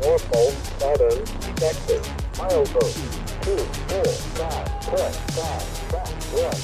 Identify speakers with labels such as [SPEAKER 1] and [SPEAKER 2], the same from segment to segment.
[SPEAKER 1] Norfolk pattern detected. Milepost 245, track 1.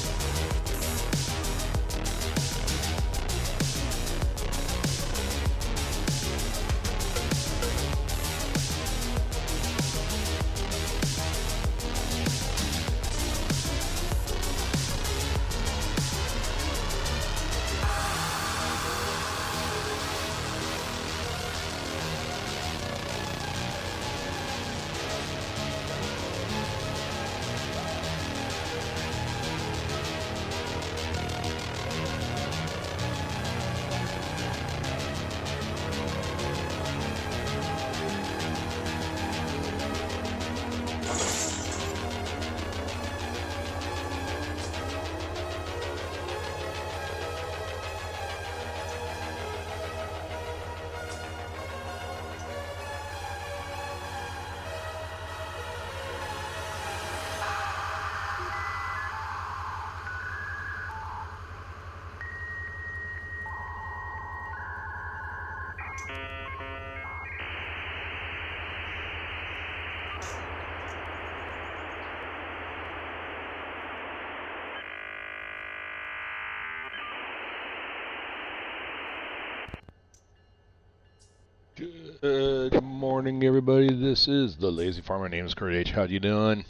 [SPEAKER 2] Good morning, everybody. This is the Lazy Farmer. My name is Kurt H. How you doing?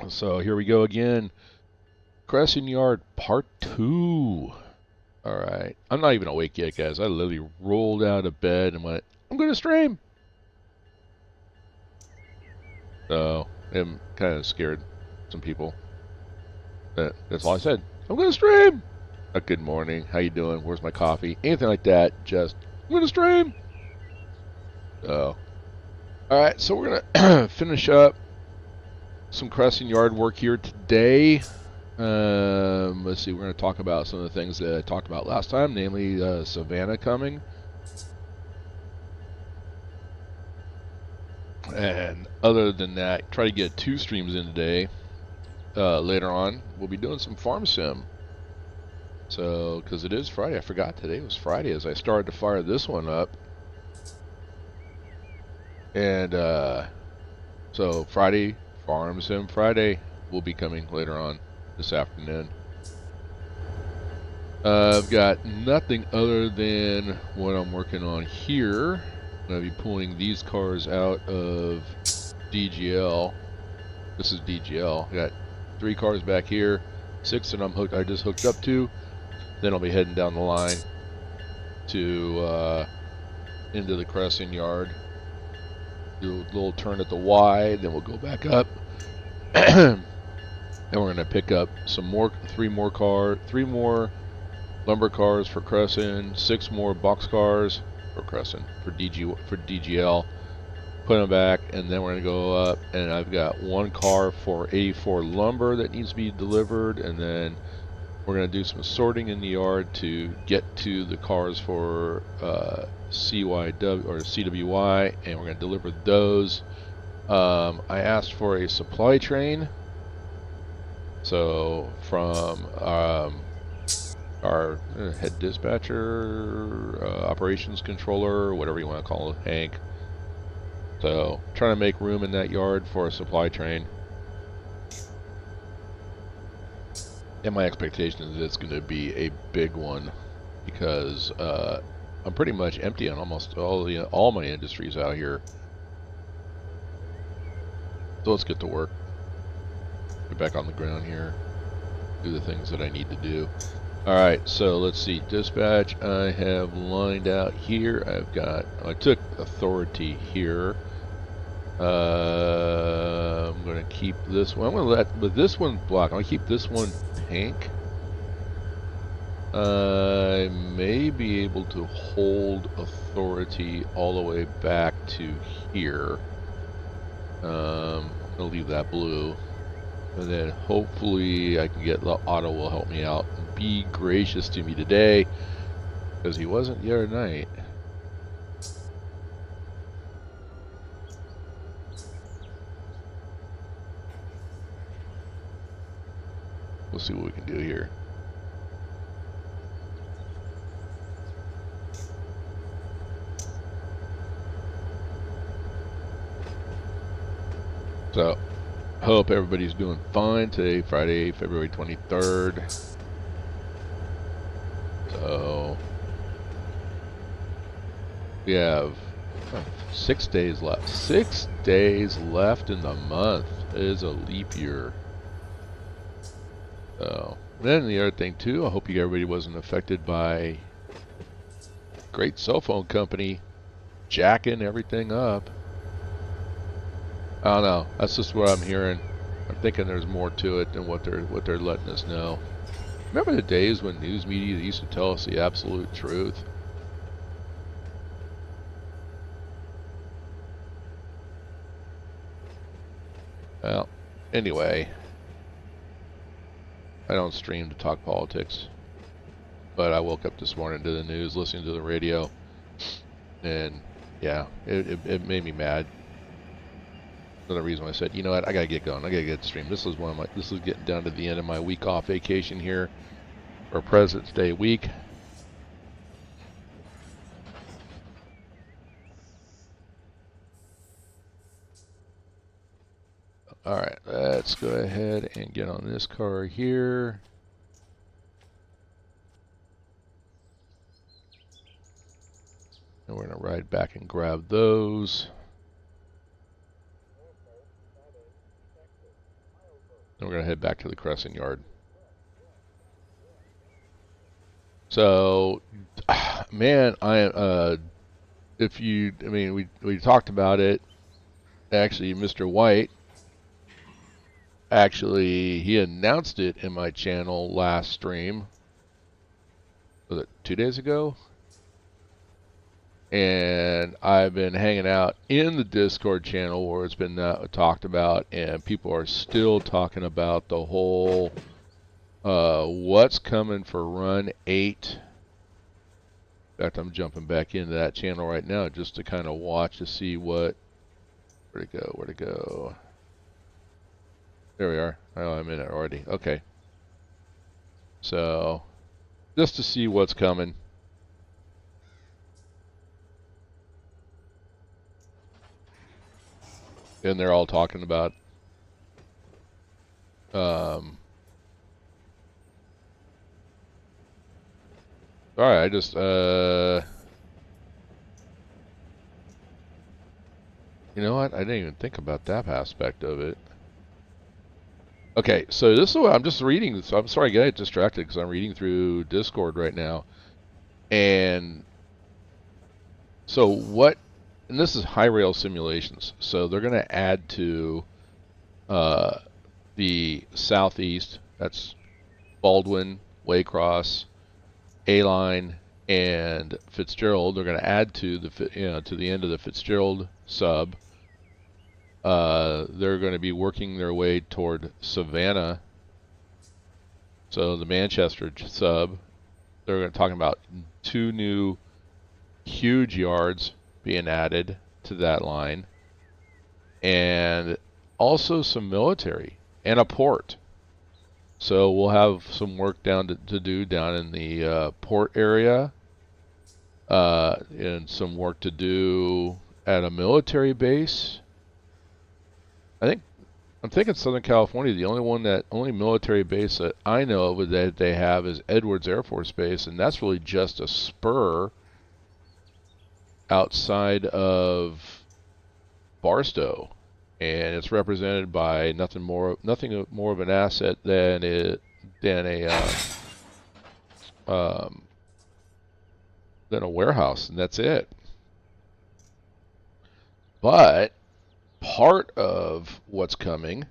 [SPEAKER 2] So here we go again. Cresson Yard Part 2. All right. I'm not even awake yet, guys. I literally rolled out of bed and went, I'm going to stream. So I'm kind of scared some people. That's all I said. I'm going to stream. Good morning. How you doing? Where's my coffee? Anything like that. Just, I'm going to stream. Alright, so we're going to finish up some Cresson Yard work here today. Let's see, we're going to talk about some of the things that I talked about last time, namely Savannah coming. And other than that, try to get 2 streams in today. Later on, we'll be doing some farm sim. So, because it is Friday, I forgot today was Friday as I started to fire this one up. And so Friday, Farm Sim Friday will be coming later on this afternoon. I've got nothing other than what I'm working on here. I'm going to be pulling these cars out of DGL. This is DGL. I got 3 cars back here, 6 that I just hooked up to. Then I'll be heading down the line to into the Cresson Yard. Do a little turn at the Y, then we'll go back up. And we're going to pick up three more lumber cars for Cresson, 6 more box cars for Cresson for DGL. Put them back, and then we're going to go up, and I've got 1 car for 84 lumber that needs to be delivered, and then we're going to do some sorting in the yard to get to the cars for CYW or CWY, and we're going to deliver those. I asked for a supply train, so from our head dispatcher, operations controller, whatever you want to call it, Hank. So trying to make room in that yard for a supply train. And my expectation is it's going to be a big one because I'm pretty much empty on almost all my industries out here. So let's get to work. Get back on the ground here. Do the things that I need to do. Alright, so let's see. Dispatch I have lined out here. I took authority here. I'm going to keep this one. I'm going to with this one black. I'm going to keep this one pink. I may be able to hold authority all the way back to here. I'm going to leave that blue. And then hopefully I can get the auto will help me out and be gracious to me today, because he wasn't the other night. We'll see what we can do here. So, hope everybody's doing fine today, Friday, February 23rd. So, we have 6 days left. 6 days left in the month. It is a leap year. So, then the other thing too, I hope everybody wasn't affected by great cell phone company jacking everything up. I don't know. That's just what I'm hearing. I'm thinking there's more to it than what they're letting us know. Remember the days when news media used to tell us the absolute truth? Well, anyway, I don't stream to talk politics, but I woke up this morning to the news, listening to the radio, and yeah, it made me mad. Another reason why I said, you know what, I gotta get going. I gotta get the stream. This is getting down to the end of my week off vacation here for President's Day week. All right, let's go ahead and get on this car here. And we're gonna ride back and grab those. Then we're going to head back to the Cresson yard. So, man, we talked about it. Actually, Mr. White, he announced it in my channel last stream. Was it 2 days ago? And I've been hanging out in the Discord channel where it's been talked about, and people are still talking about the whole what's coming for Run8. In fact, I'm jumping back into that channel right now just to kind of watch to see where'd it go. There we are. Oh, I'm in it already. Okay. So, just to see what's coming. And they're all talking about alright, I just you know what? I didn't even think about that aspect of it. Okay, so this is what I'm just reading. So I'm sorry I get distracted because I'm reading through Discord right now. And so what, and this is high rail simulations. So they're going to add to the southeast. That's Baldwin, Waycross, A-Line, and Fitzgerald. They're going to add to the end of the Fitzgerald sub. They're going to be working their way toward Savannah. So the Manchester sub, they're talking about 2 new huge yards being added to that line, and also some military and a port. So we'll have some work to do down in the port area, and some work to do at a military base. I'm thinking Southern California. The only military base that I know of that they have is Edwards Air Force Base, and that's really just a spur outside of Barstow, and it's represented by nothing more of an asset than a warehouse, and that's it. But part of what's coming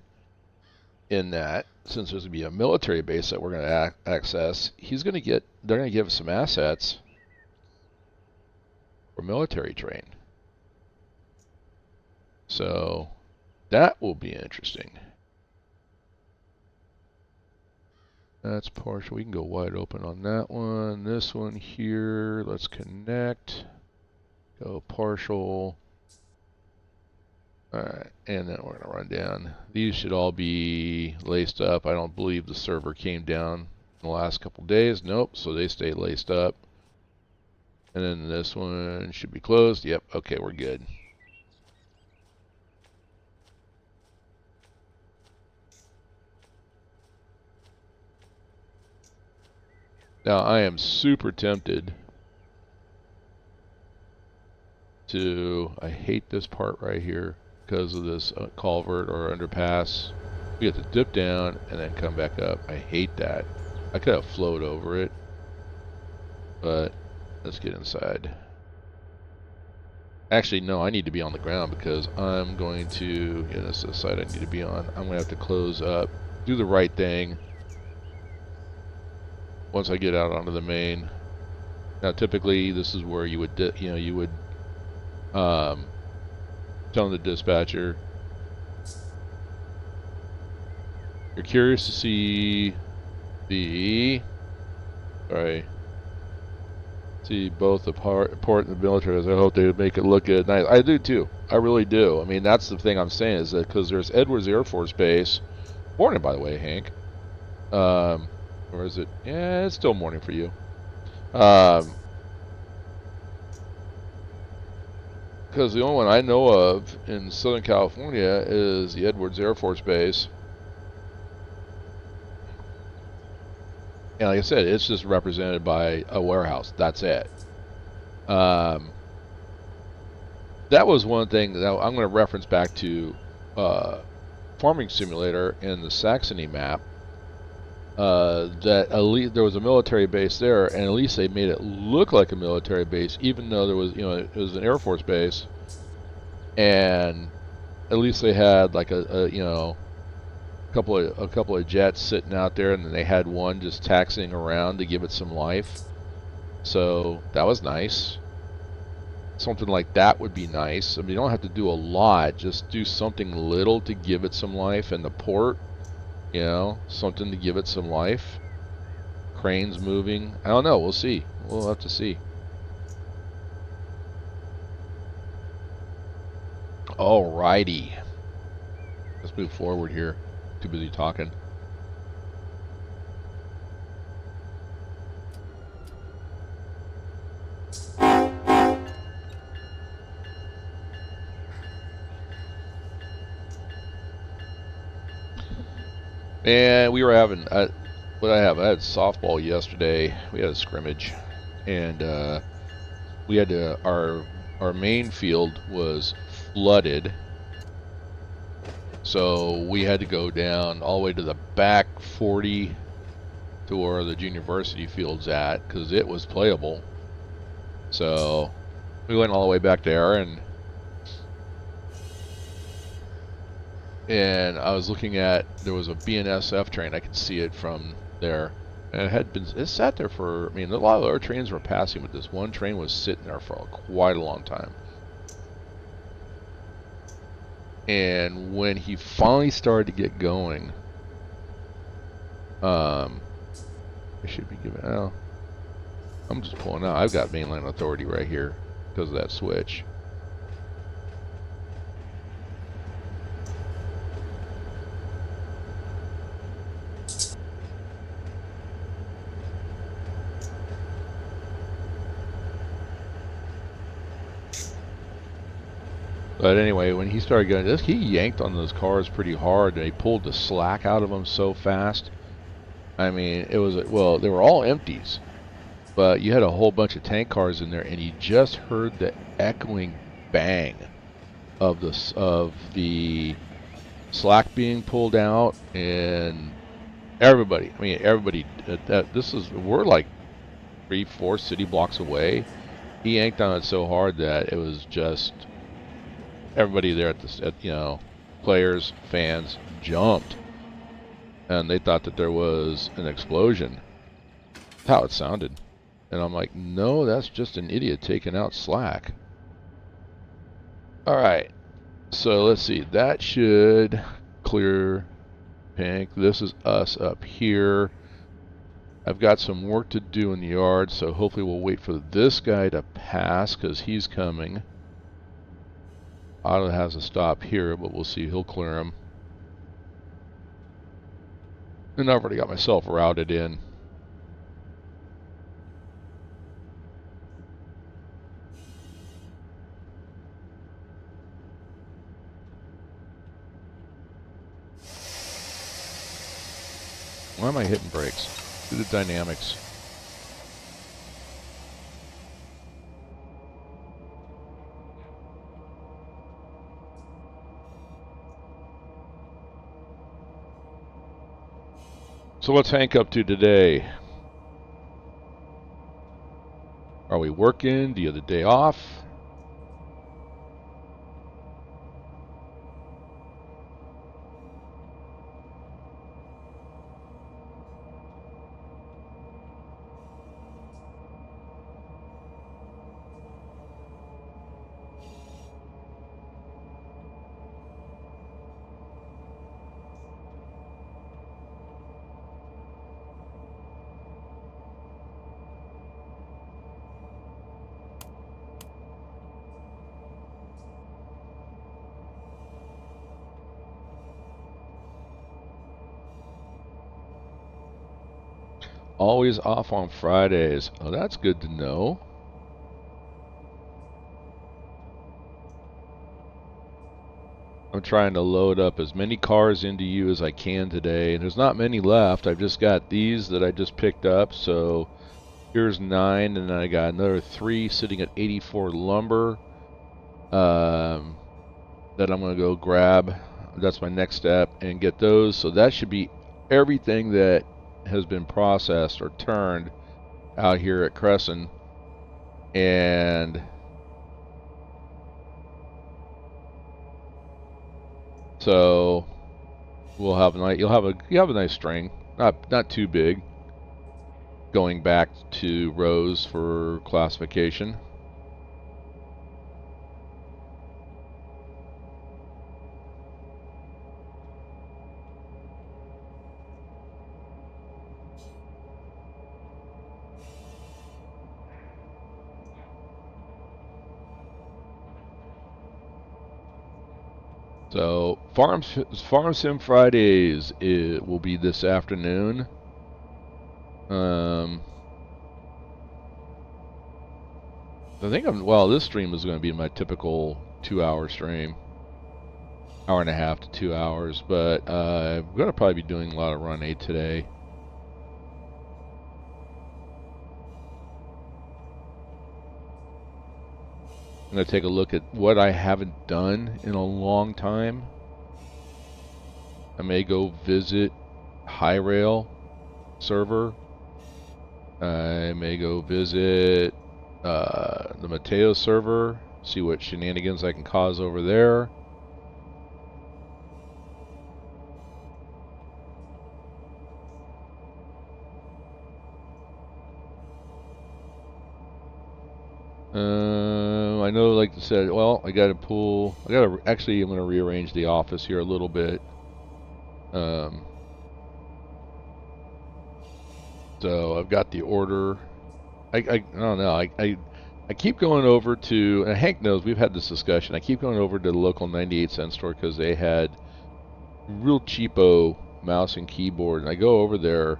[SPEAKER 2] in that, since there's going to be a military base that we're going to access, they're going to give us some assets for military train. So that will be interesting. That's partial. We can go wide open on that one. This one here, let's connect. Go partial. Alright, and then we're going to run down. These should all be laced up. I don't believe the server came down in the last couple days. Nope, so they stay laced up. And then this one should be closed. Yep, okay, we're good. Now, I am super tempted to... I hate this part right here because of this culvert or underpass. We have to dip down and then come back up. I hate that. I could have flowed over it, but let's get inside. Actually, no, I need to be on the ground because I'm going to... Yeah, this is the side I need to be on. I'm going to have to close up, do the right thing once I get out onto the main. Now, typically, this is where you would, tell the dispatcher, you're curious to see both the port and the military. I hope they would make it look good. Nice. I do too. I really do. I mean, that's the thing I'm saying, is that because there's Edwards Air Force Base. Morning, by the way, Hank. Or is it? Yeah, it's still morning for you. Because the only one I know of in Southern California is the Edwards Air Force Base. And like I said, it's just represented by a warehouse. That's it. That was one thing that I'm going to reference back to Farming Simulator in the Saxony map. That at least there was a military base there, and at least they made it look like a military base, even though there was, it was an Air Force base, and at least they had like a couple of jets sitting out there, and then they had one just taxiing around to give it some life. So that was nice. Something like that would be nice. I mean, you don't have to do a lot; just do something little to give it some life. And the port. Something to give it some life. Cranes moving. I don't know. We'll see. We'll have to see. Alrighty. Let's move forward here. Too busy talking. And we were having, I had softball yesterday. We had a scrimmage, and we had to, our main field was flooded, so we had to go down all the way to the back 40 to where the junior varsity field's at, because it was playable. So we went all the way back there, and and I was looking at, there was a BNSF train, I could see it from there, and it sat there for, I mean, a lot of other trains were passing, but this one train was sitting there for quite a long time. And when he finally started to get going, I should be giving, oh, I'm just pulling out. I've got mainline authority right here because of that switch. But anyway, when he started getting this, he yanked on those cars pretty hard, and he pulled the slack out of them so fast. I mean, it was, well, they were all empties, but you had a whole bunch of tank cars in there, and you just heard the echoing bang of the slack being pulled out, and everybody, I mean, everybody, we're like 3-4 city blocks away. He yanked on it so hard that it was just, everybody there you know, players, fans jumped, and they thought that there was an explosion. That's how it sounded. And I'm like, no, that's just an idiot taking out slack. Alright, so let's see, that should clear pink. This is us up here. I've got some work to do in the yard, so hopefully we'll wait for this guy to pass, because he's coming. Otto has a stop here, but we'll see. He'll clear him. And I've already got myself routed in. Why am I hitting brakes? Do the dynamics. So what's Hank up to today? Are we working? Do you have the day off? Always off on Fridays. Oh, that's good to know. I'm trying to load up as many cars into you as I can today. And there's not many left. I've just got these that I just picked up. So here's 9, and then I got another 3 sitting at 84 lumber that I'm going to go grab. That's my next step, and get those. So that should be everything that has been processed or turned out here at Cresson. And so we'll have you'll have a nice string, not too big, going back to rows for classification. So Farm Sim Fridays, it will be this afternoon. I think this stream is going to be my typical 2-hour stream, hour and a half to 2 hours. But I'm going to probably be doing a lot of Run 8 today. I'm going to take a look at what I haven't done in a long time. I may go visit High Rail server. I may go visit the Mateo server, see what shenanigans I can cause over there. I know, like I said, well, I got to pull. Actually, I'm going to rearrange the office here a little bit. So I've got the order. I don't know. I keep going over to, and Hank knows we've had this discussion. I keep going over to the local 98-cent store because they had real cheapo mouse and keyboard, and I go over there,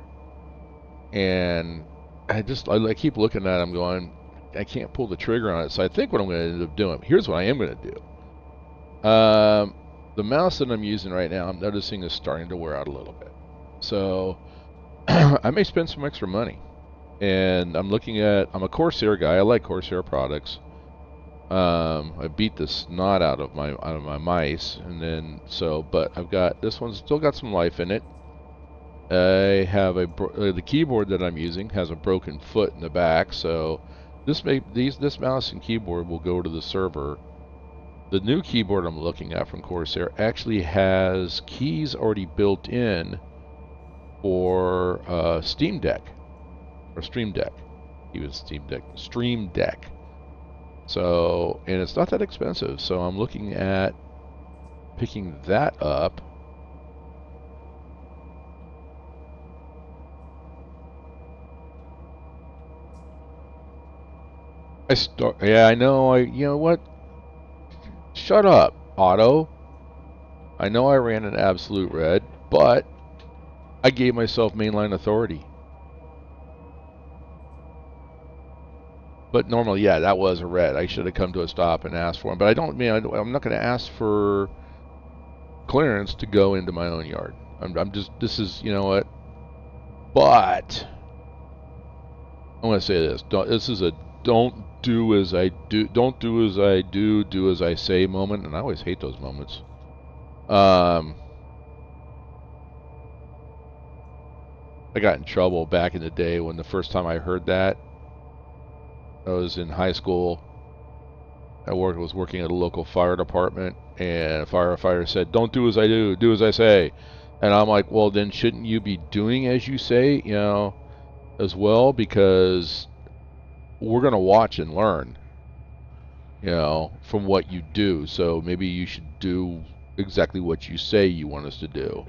[SPEAKER 2] and I keep looking at them, going, I can't pull the trigger on it. So I think what I'm going to end up doing. Here's what I am going to do. The mouse that I'm using right now, I'm noticing is starting to wear out a little bit. So I may spend some extra money. And I'm a Corsair guy. I like Corsair products. I beat the snot out of my mice, and then but I've got this one's still got some life in it. I have the keyboard that I'm using has a broken foot in the back, so this mouse and keyboard will go to the server. The new keyboard I'm looking at from Corsair actually has keys already built in for Steam Deck. Or Stream Deck. Stream Deck. So, and it's not that expensive. So I'm looking at picking that up. Yeah, I know. You know what? Shut up, Otto. I know I ran an absolute red, but I gave myself mainline authority. But normally, yeah, that was a red. I should have come to a stop and asked for him. But I'm not going to ask for clearance to go into my own yard. This is, you know what? But I'm going to say this. Don't do as I do as I say moment. And I always hate those moments. I got in trouble back in the day when the first time I heard that. I was in high school. I was working at a local fire department, and a firefighter said, "Don't do as I do, do as I say." And I'm like, well, then shouldn't you be doing as you say, as well? Because we're going to watch and learn, from what you do. So maybe you should do exactly what you say you want us to do.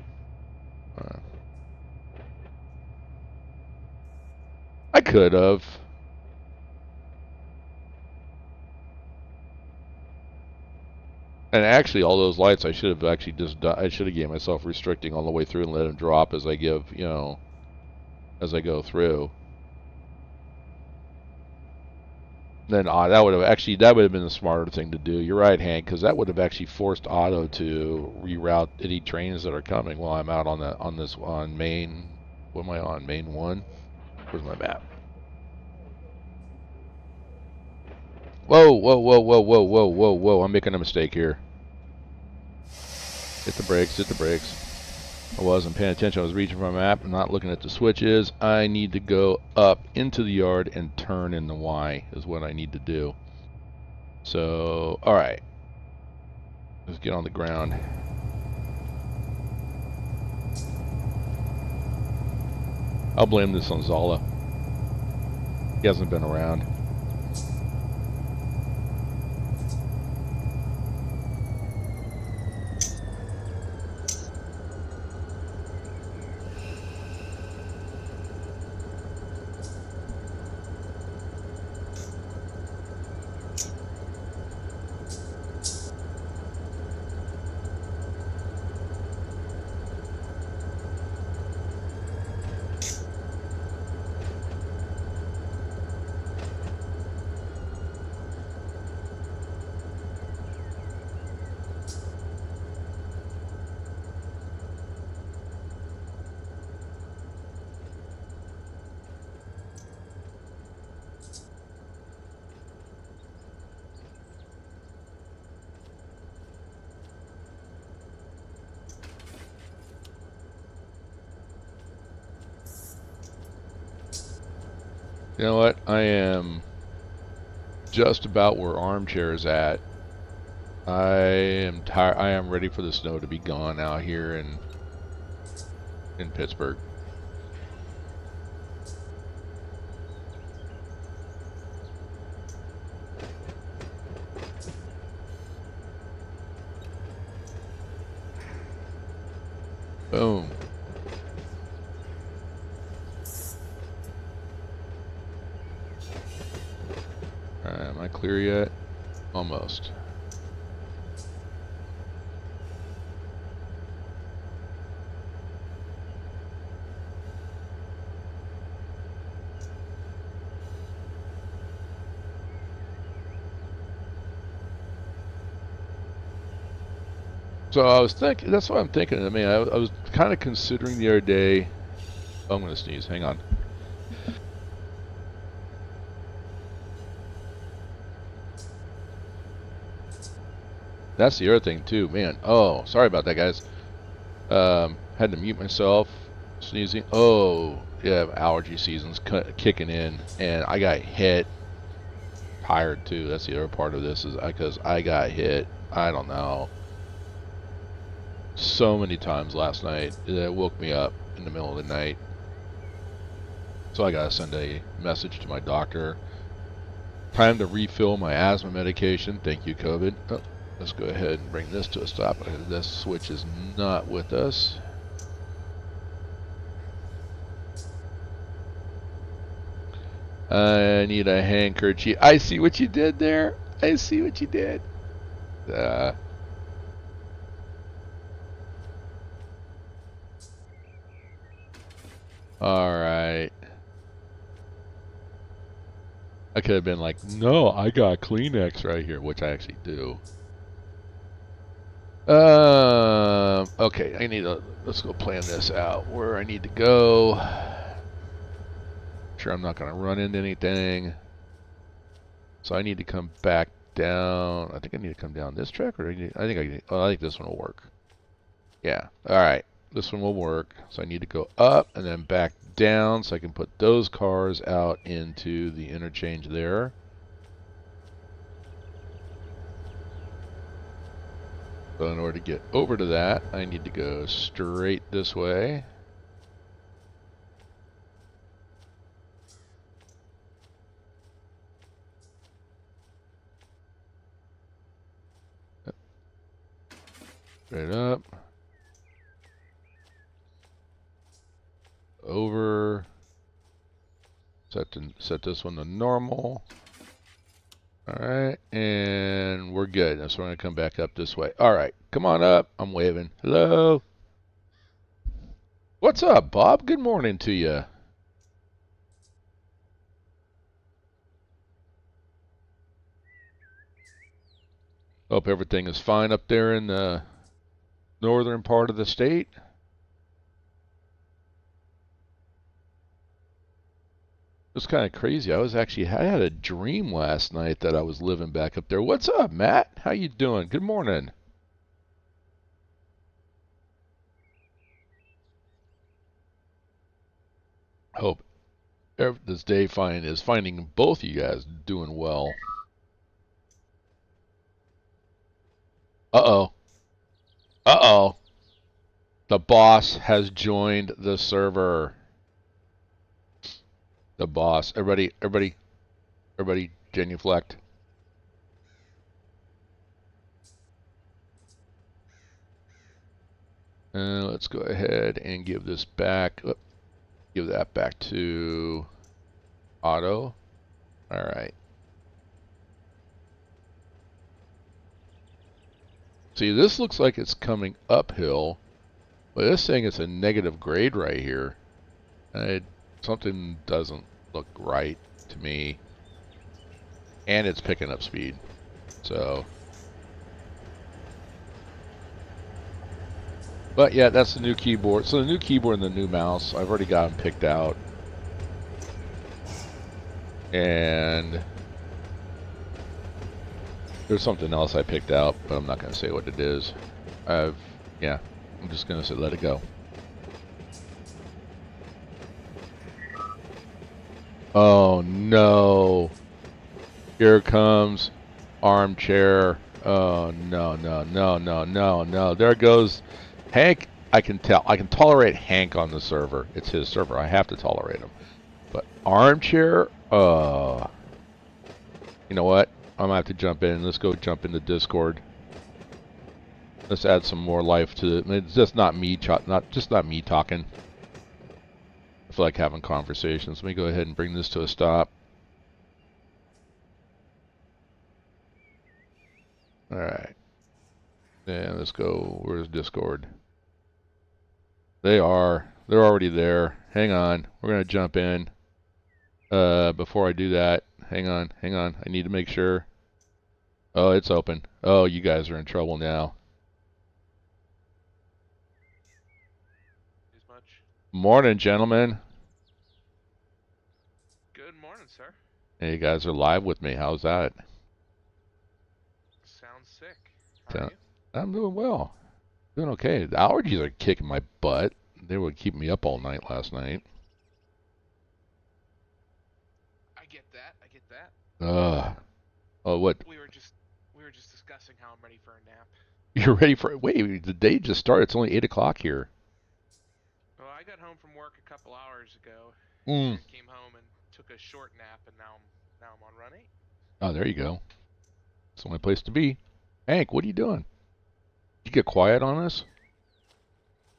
[SPEAKER 2] I could have. And actually, all those lights, I should have actually I should have gave myself restricting all the way through and let them drop as I as I go through. Then that would have been the smarter thing to do. You're right, Hank, because that would have actually forced Otto to reroute any trains that are coming while I'm out on main. What am I on? Main 1? Where's my map? Whoa, whoa, whoa, whoa, whoa, whoa, whoa, whoa. I'm making a mistake here. Hit the brakes, hit the brakes. I wasn't paying attention. I was reaching for my map and not looking at the switches. I need to go up into the yard and turn in the Y is what I need to do. So, alright. Let's get on the ground. I'll blame this on Zala. He hasn't been around. You know what? I am just about where Armchair is at. I am tired. I am ready for the snow to be gone out here in Pittsburgh. clear yet? Almost. So I was thinking, that's what I'm thinking. I mean, I was kind of considering the other day. Oh, I'm going to sneeze. Hang on. That's the other thing too, man. Oh, sorry about that, guys. Had to mute myself. Sneezing. Oh, yeah, allergy season's kicking in, and I got hit. Tired too. That's the other part of this, is because I got hit. I don't know, so many times last night. It woke me up in the middle of the night. So I gotta send a message to my doctor. Time to refill my asthma medication. Thank you, COVID. Oh, let's go ahead and bring this to a stop. This switch is not with us. I need a handkerchief. I see what you did there. I see what you did. Alright. I could have been like, no, I got Kleenex right here, which I actually do. Okay, I need to, let's go plan this out, where I need to go. Sure, I'm not going to run into anything. So I need to come back down. I think I need to come down this track, or I think this one will work. Yeah, alright. This one will work. So I need to go up and then back down so I can put those cars out into the interchange there. So in order to get over to that, I need to go straight this way. Straight up. Over. Set this one to normal. Alright, and we're good. So we're going to come back up this way. Alright, come on up. I'm waving. Hello. What's up, Bob? Good morning to you. Hope everything is fine up there in the northern part of the state. It's kind of crazy. I had a dream last night that I was living back up there. What's up, Matt? How you doing? Good morning. Hope this day is finding both of you guys doing well. Uh-oh. Uh-oh. The boss has joined the server. The boss. Everybody genuflect. Let's go ahead and give this back. Give that back to Auto. Alright. See, this looks like it's coming uphill, but it's saying it's a negative grade right here. Something doesn't look right to me. And it's picking up speed. So. But yeah, that's the new keyboard. So the new keyboard and the new mouse, I've already got them picked out. And there's something else I picked out, but I'm not going to say what it is. Yeah, I'm just going to say let it go. Oh no. Here comes Armchair. Oh no, no, no, no, no, no. There goes Hank. I can tell. I can tolerate Hank on the server. It's his server. I have to tolerate him. But Armchair, you know what? I'm gonna have to jump in. Let's go jump into Discord. Let's add some more life to it. It's just not me talking. I feel like having conversations. Let me go ahead and bring this to a stop. Yeah, let's go. Where's Discord? They are. They're already there. Hang on. We're gonna jump in. Before I do that, hang on. I need to make sure. Oh, it's open. Oh, you guys are in trouble now.
[SPEAKER 3] As much.
[SPEAKER 2] Morning, gentlemen.
[SPEAKER 3] Good morning, sir.
[SPEAKER 2] Hey, you guys are live with me. How's that?
[SPEAKER 3] Sounds sick. How are you?
[SPEAKER 2] I'm doing well. Doing okay. The allergies are kicking my butt. They would keep me up all night last night.
[SPEAKER 3] I get that.
[SPEAKER 2] Ugh. Oh, what?
[SPEAKER 3] We were just discussing how I'm ready for a nap.
[SPEAKER 2] You're ready for it? Wait, the day just started. It's only 8 o'clock here.
[SPEAKER 3] Well, I got home from work a couple hours ago.
[SPEAKER 2] Mm.
[SPEAKER 3] Came home and took a short nap, and now I'm on Run8.
[SPEAKER 2] Oh, there you go. It's the only place to be. Hank, what are you doing? Did you get quiet on us?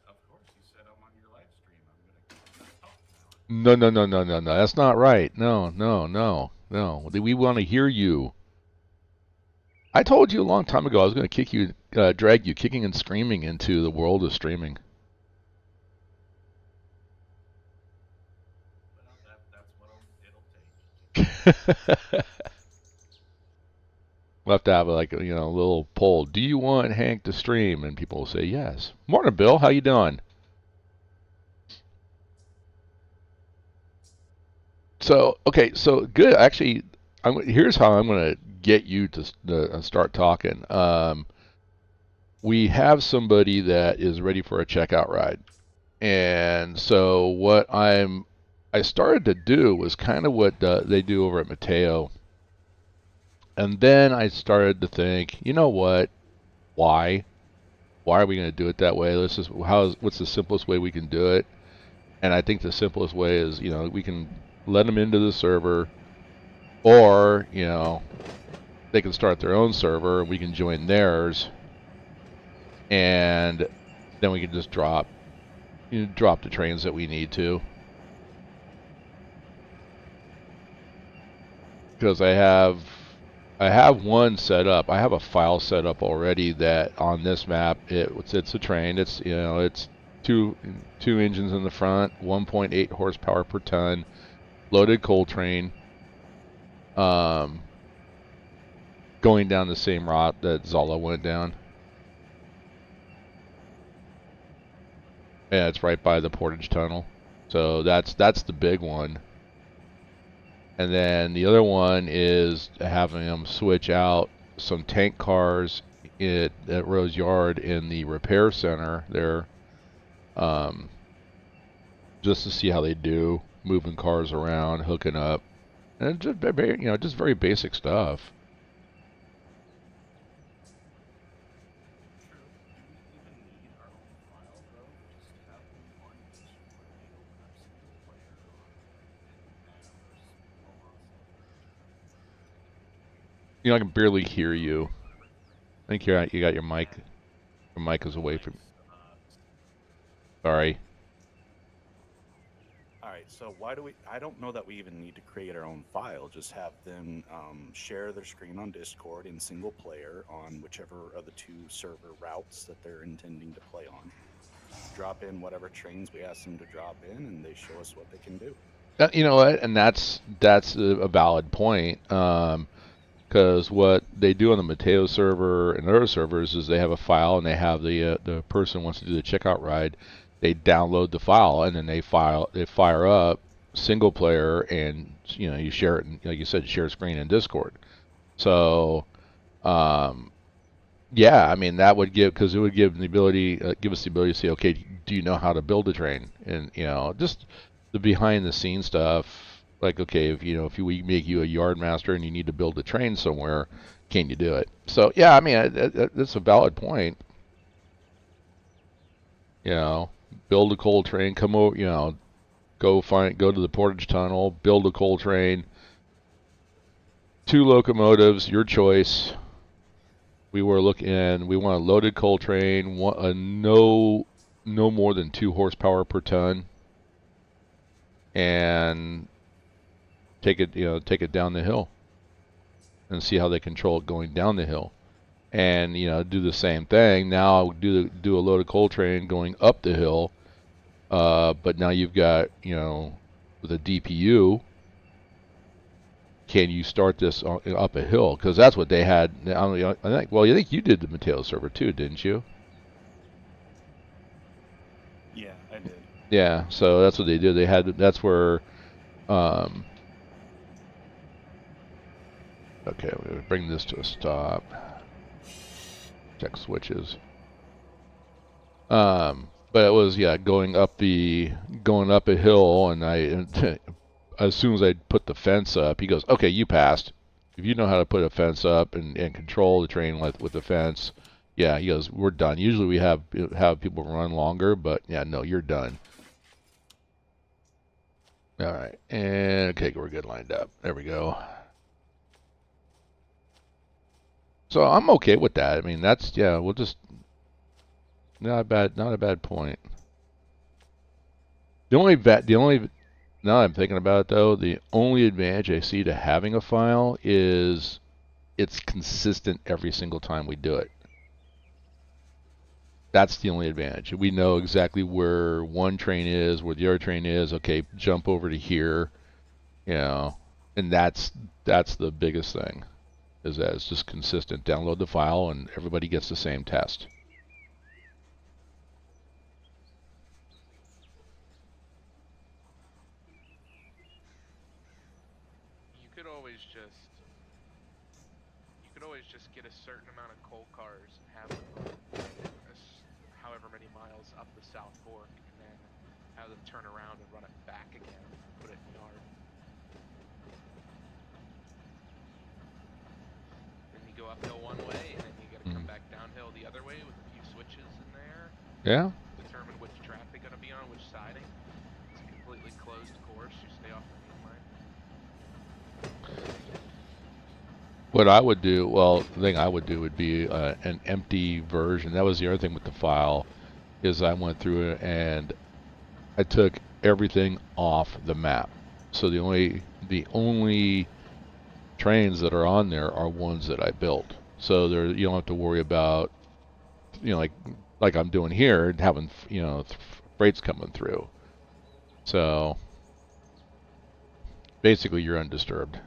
[SPEAKER 4] Of course, you said I'm on your live stream. I'm gonna talk now.
[SPEAKER 2] No. That's not right. No. We want to hear you. I told you a long time ago I was going to drag you kicking and screaming into the world of streaming.
[SPEAKER 4] Well, that's what it'll take.
[SPEAKER 2] We'll have to have a little poll. Do you want Hank to stream? And people will say yes. Morning, Bill. How you doing? So good. Actually, here's how I'm going to get you to start talking. We have somebody that is ready for a checkout ride, and so what I started to do was kind of what they do over at Mateo. And then I started to think, you know what? Why? Why are we going to do it that way? What's the simplest way we can do it? And I think the simplest way is, we can let them into the server, or, they can start their own server and we can join theirs, and then we can just drop the trains that we need to. Because I have one set up. I have a file set up already that on this map it's a train. It's it's two engines in the front, 1.8 horsepower per ton, loaded coal train, going down the same route that Zola went down. Yeah, it's right by the Portage Tunnel. So that's the big one. And then the other one is having them switch out some tank cars at Rose Yard in the repair center there, just to see how they do, moving cars around, hooking up, and just very basic stuff. I can barely hear you. I think you got your mic. Your mic is away from. Sorry.
[SPEAKER 4] All right, so why do we? I don't know that we even need to create our own file. Just have them share their screen on Discord in single player on whichever of the two server routes that they're intending to play on. Drop in whatever trains we ask them to drop in, and they show us what they can do.
[SPEAKER 2] You know what? And that's a valid point. Because what they do on the Mateo server and other servers is they have a file, and they have the person who wants to do the checkout ride, they download the file, and then they fire up single player, and you share it, like you said, share screen in Discord. So yeah, I mean that would give us the ability to say, okay, do you know how to build a train, and just the behind the scenes stuff. Like, okay, if we make you a yard master and you need to build a train somewhere, can you do it? So yeah, I mean that's a valid point. Build a coal train, come over, go to the Portage Tunnel, build a coal train, 2 locomotives, your choice. We want a loaded coal train, no more than 2 horsepower per ton, and take it down the hill and see how they control it going down the hill. and do the same thing. Now do a load of coal train going up the hill, but now you've got with a DPU. Can you start this up a hill? Because that's what they had. I think. Well, you think you did the Mateo server too, didn't you?
[SPEAKER 4] Yeah, I did.
[SPEAKER 2] Yeah. So that's what they did. They had. That's where. Okay, we're gonna bring this to a stop. Check switches. But it was going up a hill, and as soon as I put the fence up, he goes, "Okay, you passed. If you know how to put a fence up and control the train with the fence, yeah." He goes, "We're done." Usually we have people run longer, but yeah, no, you're done. All right, and okay, we're good lined up. There we go. So I'm okay with that. I mean, that's we'll just not a bad point. The only now that I'm thinking about it though, the only advantage I see to having a file is it's consistent every single time we do it. That's the only advantage. We know exactly where one train is, where the other train is. Okay, jump over to here, and that's the biggest thing, is that it's just consistent. Download the file and everybody gets the same test.
[SPEAKER 3] You could always just get a certain amount of coal cars and have them run however many miles up the South Fork, and then have them turn around and run it back again, put it in yard. Then you go uphill one way, and then you got to come back downhill the other way with a few switches in there.
[SPEAKER 2] Yeah.
[SPEAKER 3] Determine which track they're going to be on, which siding. It's a completely closed course. You stay off the main line.
[SPEAKER 2] What I would do, well, the thing I would do would be an empty version. That was the other thing with the file, is I went through it and I took everything off the map. So the only trains that are on there are ones that I built. So you don't have to worry about, like I'm doing here, and having freights coming through. So basically, you're undisturbed.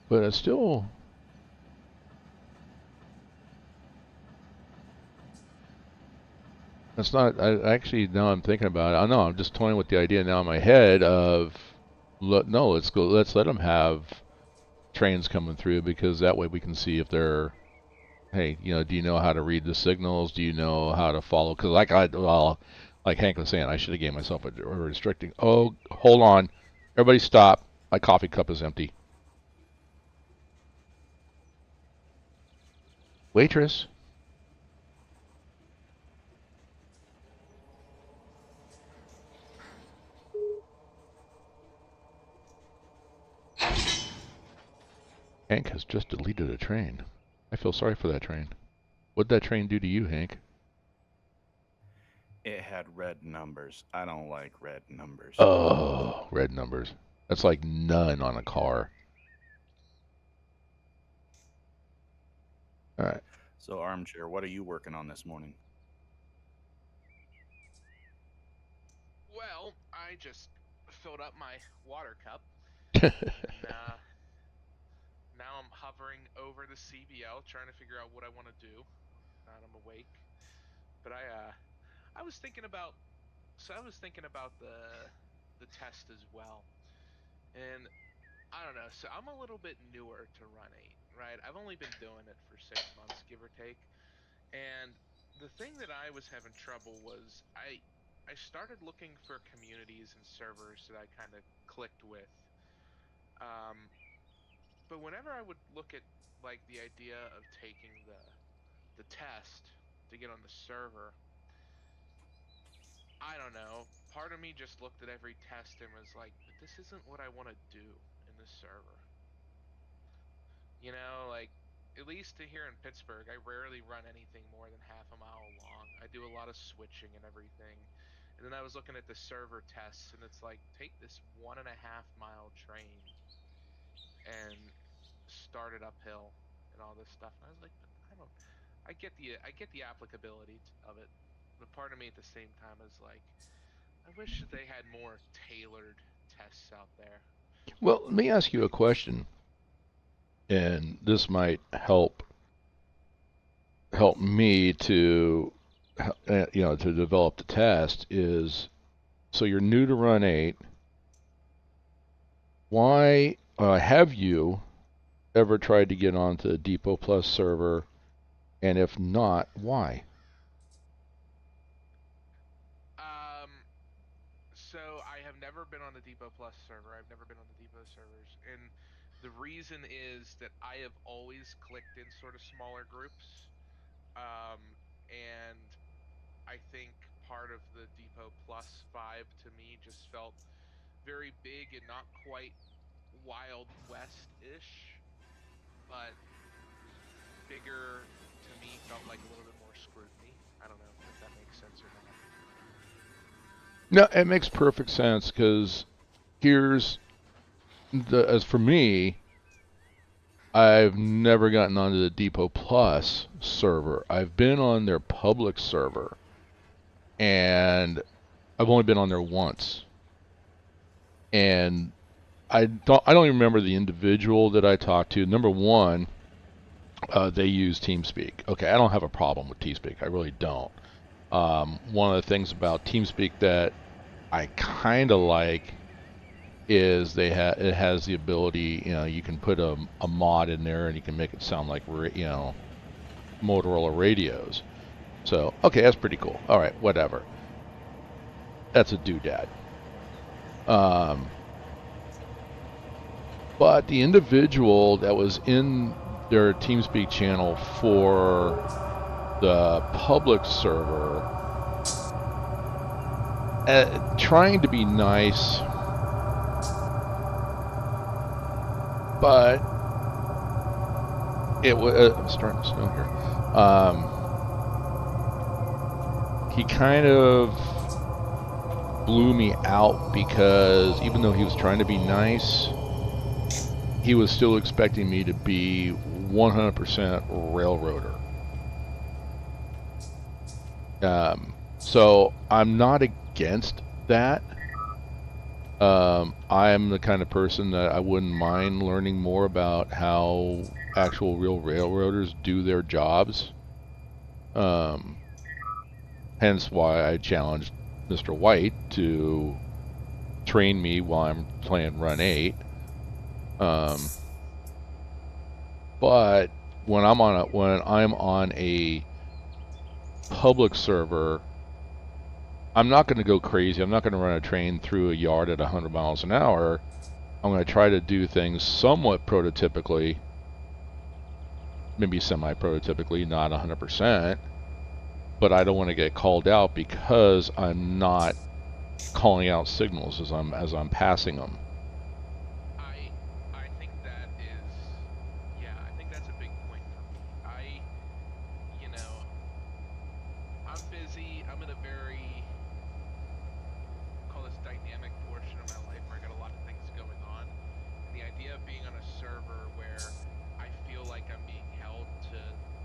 [SPEAKER 2] But it's still. It's not. I actually, now I'm thinking about it. I know I'm just toying with the idea now in my head of, no, let's go. Let's let them have trains coming through, because that way we can see if they're, hey, do you know how to read the signals? Do you know how to follow? Because like Hank was saying, I should have gave myself a restricting. Oh, hold on, everybody stop! My coffee cup is empty. Waitress. Hank has just deleted a train. I feel sorry for that train. What'd that train do to you, Hank?
[SPEAKER 4] It had red numbers. I don't like red numbers.
[SPEAKER 2] Oh, red numbers. That's like none on a car. All right.
[SPEAKER 4] So, Armchair, what are you working on this morning?
[SPEAKER 3] Well, I just filled up my water cup. And, now I'm hovering over the CBL, trying to figure out what I want to do. Now that I'm awake, but I was thinking about, the test as well, and I don't know. So I'm a little bit newer to Run8, right? I've only been doing it for 6 months, give or take, and the thing that I was having trouble was I started looking for communities and servers that I kind of clicked with. But whenever I would look at like the idea of taking the test to get on the server, I don't know. Part of me just looked at every test and was like, but this isn't what I want to do in this server. Like, at least here in Pittsburgh, I rarely run anything more than half a mile long. I do a lot of switching and everything. And then I was looking at the server tests, and it's like, take this 1.5 mile train and start it uphill and all this stuff. And I was like, but I get the applicability of it, but part of me at the same time is like, I wish that they had more tailored tests out there.
[SPEAKER 2] Well, let me ask you a question, and this might help me to to develop the test. Is so you're new to Run8. Why have you ever tried to get onto the Depot Plus server? And if not, why?
[SPEAKER 3] So I have never been on the Depot Plus server. I've never been on the Depot servers, and the reason is that I have always clicked in sort of smaller groups, and I think part of the Depot Plus vibe to me just felt very big and not quite Wild West-ish, but bigger to me felt like a little bit more scrutiny. I don't know if that makes sense or not.
[SPEAKER 2] No, it makes perfect sense, because here's as for me, I've never gotten onto the Depot Plus server. I've been on their public server, and I've only been on there once. And I don't even remember the individual that I talked to. Number one, they use TeamSpeak. Okay, I don't have a problem with TeamSpeak. I really don't. One of the things about TeamSpeak that I kind of like is it has the ability, you can put a mod in there and you can make it sound like Motorola radios. So, okay, that's pretty cool. All right, whatever. That's a doodad. But the individual that was in their TeamSpeak channel for the public server, trying to be nice, but it was it's starting to snow here. He kind of blew me out, because even though he was trying to be nice, he was still expecting me to be 100% railroader. So I'm not against that. I'm the kind of person that I wouldn't mind learning more about how actual real railroaders do their jobs. Hence why I challenged Mr. White to train me while I'm playing Run8. But when I'm on a public server, I'm not going to go crazy. I'm not going to run a train through a yard at 100 miles an hour. I'm going to try to do things somewhat prototypically, maybe semi-prototypically, not 100%. But I don't want to get called out because I'm not calling out signals as I'm passing them.
[SPEAKER 3] I think that is, I think that's a big point for me. I'm busy. I'm in a very, call this dynamic portion of my life where I got a lot of things going on. And the idea of being on a server where I feel like I'm being held to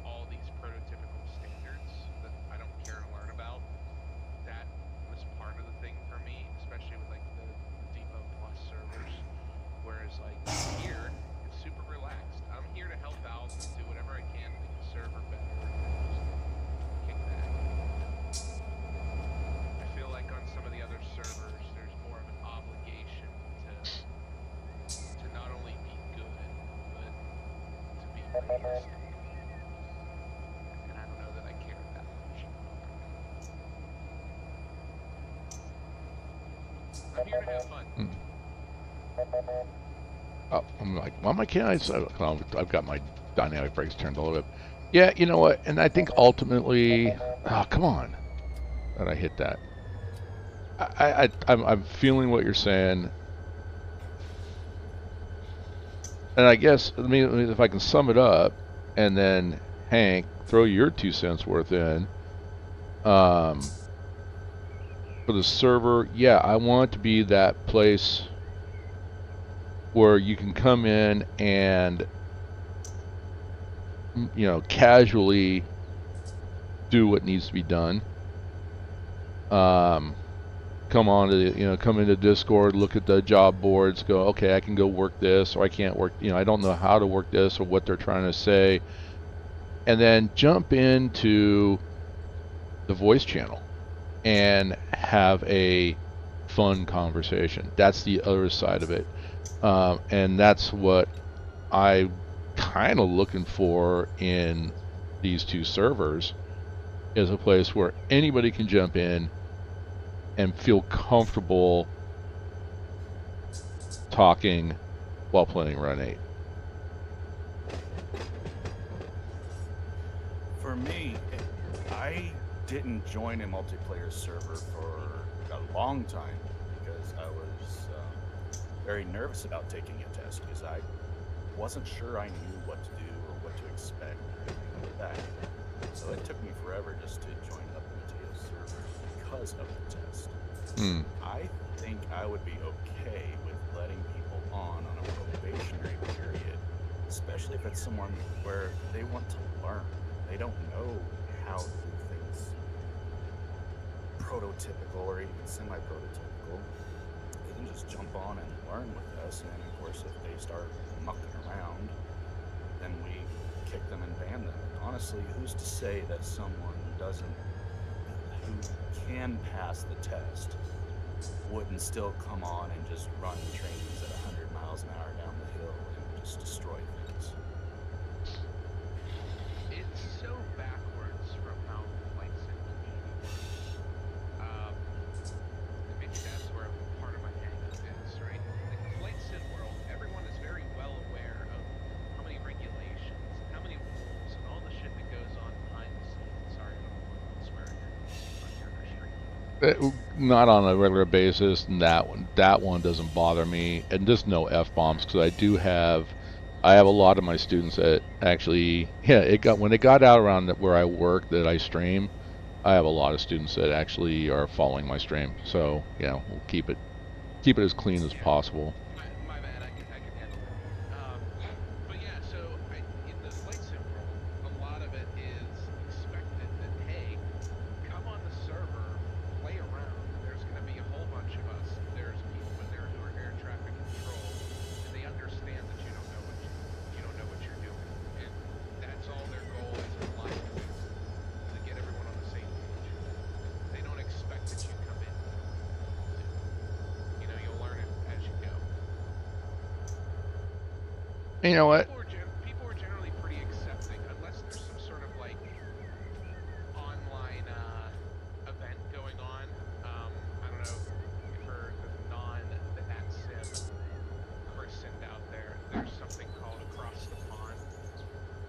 [SPEAKER 3] all these prototypical standards that I don't care to learn about, that was part of the thing for me, especially with like the Depot Plus servers. Whereas like here, it's super relaxed. I'm here to help out and do whatever I can to make the server better and just kick back. I feel like on some of the other servers, there's more of an obligation to not only be good, but to be realistic. And I don't know that I care that much. I'm here to have fun.
[SPEAKER 2] Oh, I'm like, why can't I? I've got my dynamic brakes turned a little bit. Yeah, you know what? And I think ultimately, come on, that I hit that. I'm feeling what you're saying, and I guess if I can sum it up, and then Hank, throw your 2 cents worth in. For the server, yeah, I want it to be that place where you can come in and you know, casually do what needs to be done. Come on to the, you know, come into Discord, look at the job boards, go, okay, I can go work this, or I can't work, you know, I don't know how to work this or what they're trying to say. And then jump into the voice channel and have a fun conversation. That's the other side of it. And that's what I kind of looking for in these two servers, is a place where anybody can jump in and feel comfortable talking while playing Run8.
[SPEAKER 4] For me, I didn't join a multiplayer server for a long time because I was very nervous about taking a test because I wasn't sure I knew what to do or what to expect or anything like that. So it took me forever just to join up the Mateo server because of the test. I think I would be okay with letting people on a probationary period, especially if it's someone where they want to learn. They don't know how to do things prototypical or even semi-prototypical. They can just jump on and learn with us, and of course if they start mucking around, then we kick them and ban them. And honestly, who's to say that someone who can pass the test wouldn't still come on and just run trains at 100 miles an hour down the hill and just destroy things?
[SPEAKER 3] It's so backwards from how flight sim community works. Maybe that's where part of my hang-up is, right? Like the flight sim world, everyone is very well aware of how many regulations, how many rules, and all the shit that goes on behind the scenes. Sorry, I don't want to swear on your stream.
[SPEAKER 2] Not on a regular basis, and that one doesn't bother me, and just no F-bombs, because I have a lot of my students that actually, yeah, when it got out around where I work, that I stream, I have a lot of students that actually are following my stream. So yeah, we'll keep it as clean as possible.
[SPEAKER 3] My bad, I can handle that. But yeah, so in the flight sim world, a lot of it is expected that, hey, come on the server, play around. There's going to be a whole bunch of us. There's people in there who are air traffic control, and they understand that you don't know what you're doing, and that's all their goal is in life, is to get everyone on the same page. They don't expect that you come in. You know, you'll learn it as you go.
[SPEAKER 2] And you know what?
[SPEAKER 3] People are generally pretty accepting, unless there's some sort of like online event going on. I don't know if for the non-that sim Cresson out there, there's something called Across the Pond,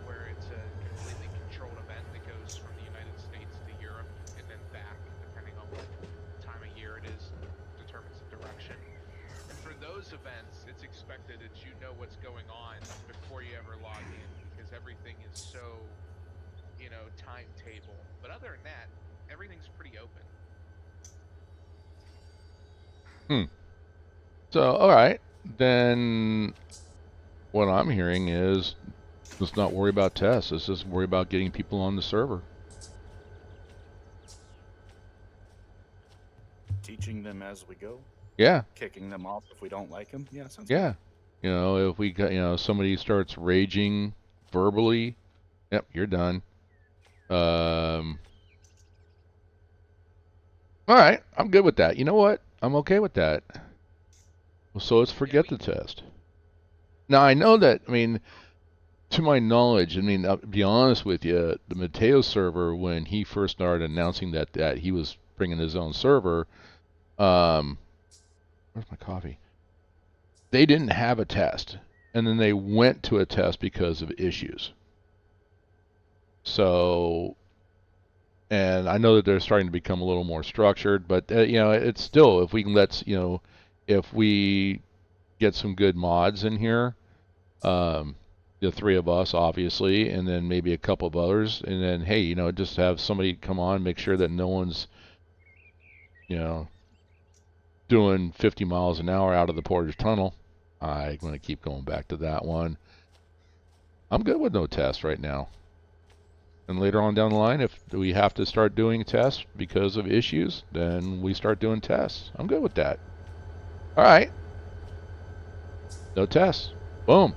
[SPEAKER 3] where it's a completely controlled event that goes from the United States to Europe and then back, depending on what time of year it is, determines the direction. And for those events, it's expected that you know what's going on before you ever log in, because everything is so, you know, timetable. But other than that, everything's pretty open.
[SPEAKER 2] So all right, then what I'm hearing is, let's not worry about tests. Let's just worry about getting people on the server.
[SPEAKER 4] Teaching them as we go,
[SPEAKER 2] Yeah.
[SPEAKER 4] kicking them off if we don't like them. Yeah, sounds
[SPEAKER 2] Yeah. You know, if we got, you know, somebody starts raging verbally, yep, you're done. All right, I'm good with that. You know what? I'm okay with that. Well, so let's forget the test. Now, I know that, I mean, to my knowledge, I mean, I'll be honest with you, the Mateo server, when he first started announcing that he was bringing his own server, where's my coffee? They didn't have a test, and then they went to a test because of issues. So, and I know that they're starting to become a little more structured, but you know, it's still, if we can if we get some good mods in here, the three of us obviously, and then maybe a couple of others, and then hey, you know, just have somebody come on, make sure that no one's, you know, doing 50 miles an hour out of the Portage Tunnel. I'm going to keep going back to that one. I'm good with no tests right now. And later on down the line, if we have to start doing tests because of issues, then we start doing tests. I'm good with that. All right. No tests. Boom.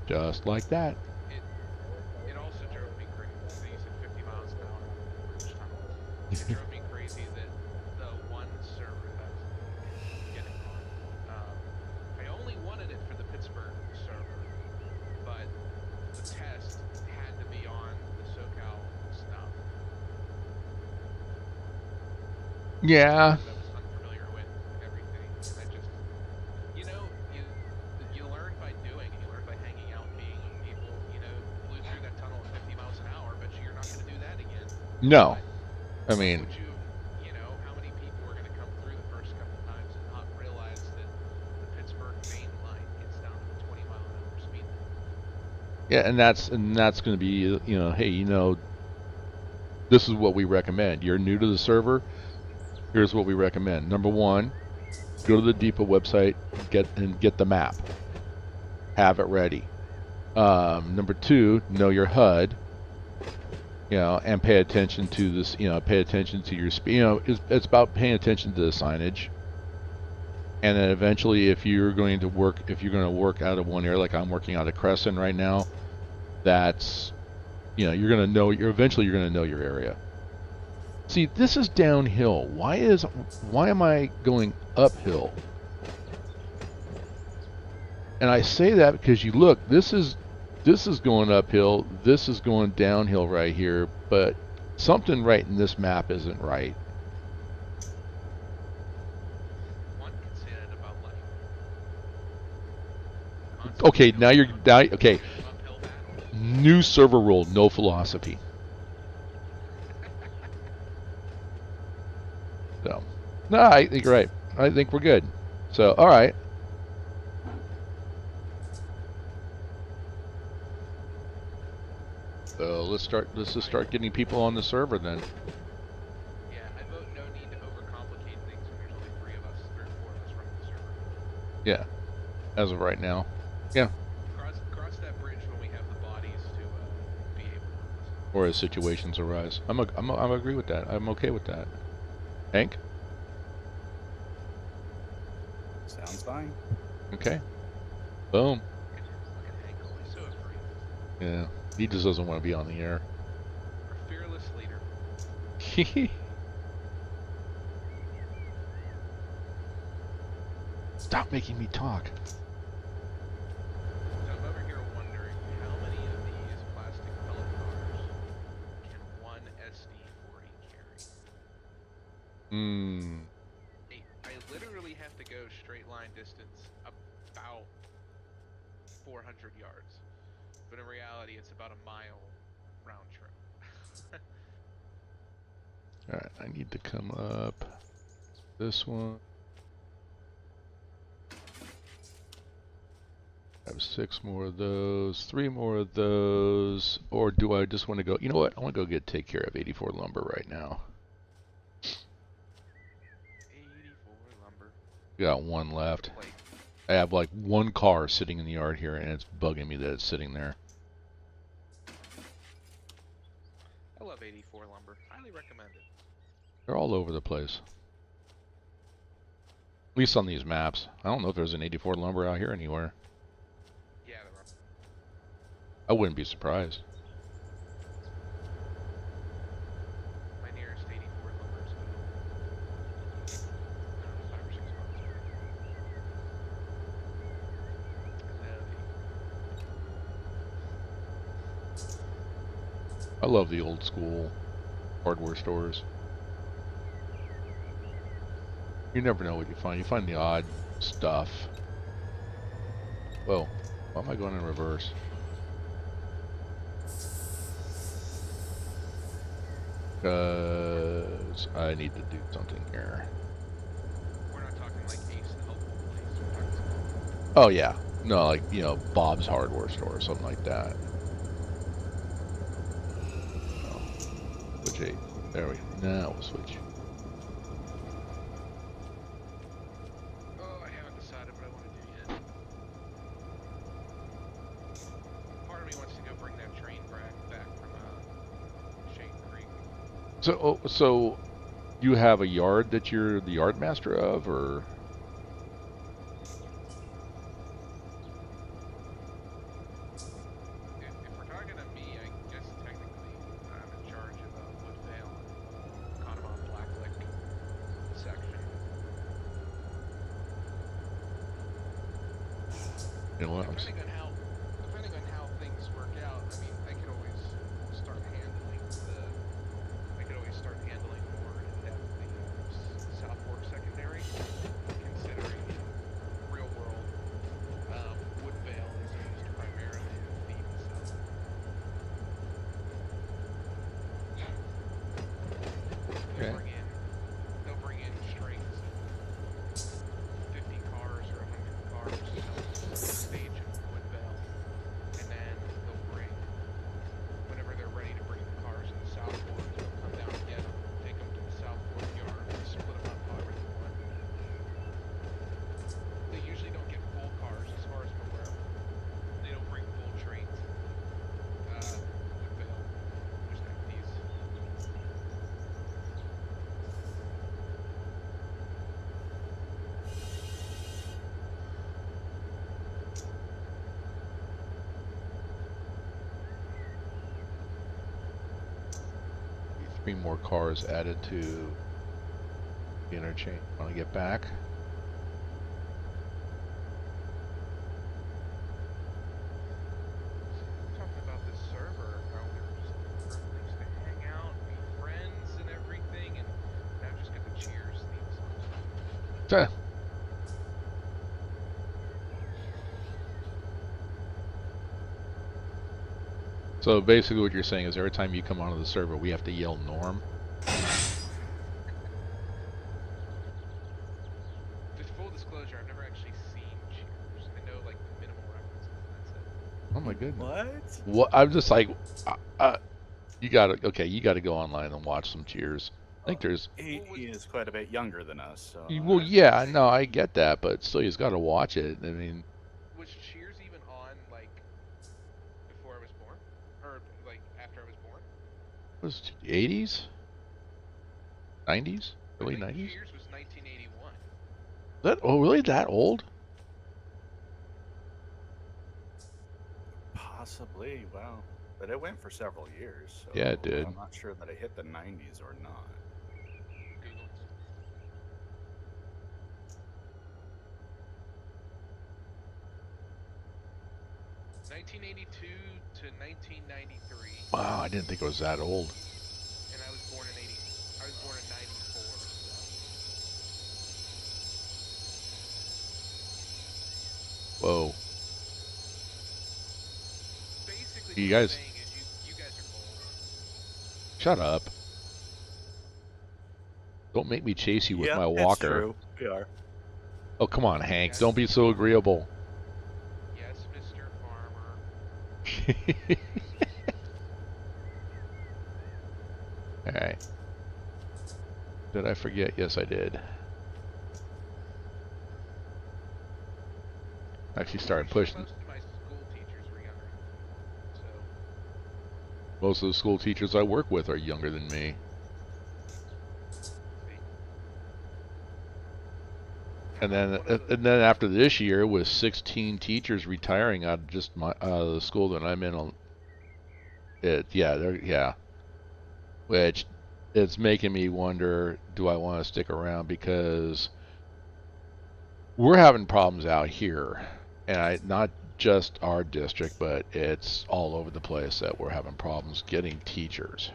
[SPEAKER 2] Just like that.
[SPEAKER 3] It also drove me crazy. So you said 50 miles an hour each time. It drove me crazy that the one server that I was getting on, I only wanted it for the Pittsburgh server, but the test had to be on the SoCal stuff.
[SPEAKER 2] Yeah.
[SPEAKER 3] That I was unfamiliar with everything. And I just, you know, you learn by doing. You learn by hanging out, being with people. You know, blew through that tunnel at 50 miles an hour. Bet you're not going to do that again.
[SPEAKER 2] No.
[SPEAKER 3] But
[SPEAKER 2] I mean,
[SPEAKER 3] would you know, how many people are going to come through the first couple times and not realize that the Pittsburgh main line gets down to the 20-mile-an-hour speed limit?
[SPEAKER 2] yeah, and that's going to be, you know, hey, you know, this is what we recommend. You're new to the server. Here's what we recommend. Number one, go to the depot website, get the map. Have it ready. Number two, know your HUD. You know, and pay attention to this. You know, pay attention to your speed. You know, it's about paying attention to the signage. And then eventually, if you're going to work out of one area, like I'm working out of Cresson right now, that's, you know, eventually you're going to know your area. See, this is downhill. Why am I going uphill? And I say that because you look, this is going uphill, this is going downhill right here, but something right in this map isn't right.
[SPEAKER 3] One can say that about life.
[SPEAKER 2] Okay, now okay.
[SPEAKER 3] Uphill battle.
[SPEAKER 2] New server rule, no philosophy. So, no, I think you're right. I think we're good. So, all right. So let's just start getting people on the server then.
[SPEAKER 3] Yeah, I vote no need to overcomplicate things when there's only 3 or 4 of us running the server.
[SPEAKER 2] Yeah, as of right now. Yeah.
[SPEAKER 3] Cross that bridge when we have the bodies to be able to listen.
[SPEAKER 2] Or as situations arise. I'm agree with that. I'm okay with that. Hank?
[SPEAKER 4] Sounds fine.
[SPEAKER 2] Okay. Boom.
[SPEAKER 3] Look at Hank, always so afraid.
[SPEAKER 2] Yeah. He just doesn't want to be on the air.
[SPEAKER 3] Our fearless leader.
[SPEAKER 2] Stop making me talk.
[SPEAKER 3] So I'm over here wondering how many of these plastic pellet cars can one SD40 carry? I literally have to go straight line distance about 400 yards. But in reality, it's about a mile round trip.
[SPEAKER 2] Alright, I need to come up this one. I have 6 more of those, 3 more of those, or do I just want to go, you know what, I want to go take care of 84 lumber right now.
[SPEAKER 3] 84 lumber.
[SPEAKER 2] Got 1 left.
[SPEAKER 3] Like,
[SPEAKER 2] I have like 1 car sitting in the yard here and it's bugging me that it's sitting there.
[SPEAKER 3] I love 84 lumber. Highly recommend it.
[SPEAKER 2] They're all over the place. At least on these maps. I don't know if there's an 84 lumber out here anywhere.
[SPEAKER 3] Yeah, there are.
[SPEAKER 2] I wouldn't be surprised.
[SPEAKER 3] My nearest 84 lumber is about 5 or 6 miles away.
[SPEAKER 2] I love the old school hardware stores. You never know what you find. You find the odd stuff. Whoa, why am I going in reverse? Because I need to do something here.
[SPEAKER 3] We're not talking like Ace and Helpful Place. We're talking
[SPEAKER 2] Oh yeah, no, like, you know, Bob's hardware store or something like that. Oh. Switch 8. There we go. Now we'll switch.
[SPEAKER 3] Oh, I haven't decided what I want to do yet.
[SPEAKER 2] So you have a yard that you're the yard master of, or?
[SPEAKER 3] If we're talking to me, I guess technically I'm in charge of Woodvale and Connemara Blacklick section.
[SPEAKER 2] You know what?
[SPEAKER 3] Depending on how things work out, I mean, I could always start handling more in depth the South Fork secondary, considering real world Woodvale is used primarily to feed the South Fork.
[SPEAKER 2] Okay.
[SPEAKER 3] They'll bring in strings of 50 cars or 100 cars to help stage in Woodvale, and then they'll bring, whenever they're ready to bring the cars to the South Fork, they'll come down and get them, take them to the South Fork yard, and split them up however they want. They usually don't get full cars, as far as I'm aware. They don't bring full trains. Woodvale, just empties.
[SPEAKER 2] Three more cars added to the interchange when I get back.
[SPEAKER 3] Talking about this server, how we were just looking for a place to hang out, be friends and everything, and now just got the Cheers theme song.
[SPEAKER 2] So basically what you're saying is every time you come onto the server, we have to yell Norm.
[SPEAKER 3] Just full disclosure, I've never actually seen Cheers. I know like the minimal references, and that's it.
[SPEAKER 2] Oh my goodness.
[SPEAKER 4] What?
[SPEAKER 2] I'm just like, you gotta go online and watch some Cheers. I think there's.
[SPEAKER 4] He is quite a bit younger than us. So,
[SPEAKER 2] Well, yeah, no, I get that, but still, he's got to watch it. I mean,
[SPEAKER 3] Was Cheers even on like before I was born, or like after I was born?
[SPEAKER 2] it was 80s, 90s, early
[SPEAKER 3] I think
[SPEAKER 2] 90s.
[SPEAKER 3] Cheers was 1981.
[SPEAKER 2] Really that old?
[SPEAKER 4] possibly. Wow. But it went for several years. So
[SPEAKER 2] Yeah, it did.
[SPEAKER 4] I'm not sure that it hit the 90s or not.
[SPEAKER 3] Google. 1982 to 1993,
[SPEAKER 2] Wow, I didn't think it was that old.
[SPEAKER 3] and I was born in 80. I was born in 94. So
[SPEAKER 2] Whoa.
[SPEAKER 3] basically,
[SPEAKER 2] You
[SPEAKER 3] what I'm
[SPEAKER 2] guys-
[SPEAKER 3] saying is you guys are old.
[SPEAKER 2] Shut up. Don't make me chase you with
[SPEAKER 4] Yeah,
[SPEAKER 2] my
[SPEAKER 4] it's
[SPEAKER 2] walker.
[SPEAKER 4] true. We are.
[SPEAKER 2] Oh, come on, Hank.
[SPEAKER 3] Yes.
[SPEAKER 2] Don't be so agreeable.
[SPEAKER 3] Yes, Mr. Farmer.
[SPEAKER 2] Alright. Did I forget? Yes, I did. Actually started pushing.
[SPEAKER 3] Most of my school teachers were younger than me, so
[SPEAKER 2] Most of the school teachers I work with are younger than me.
[SPEAKER 3] see.
[SPEAKER 2] And then after this year, with 16 teachers retiring out of just the school that I'm in, which it's making me wonder, do I want to stick around, because we're having problems out here, and not just our district, but it's all over the place that we're having problems getting teachers.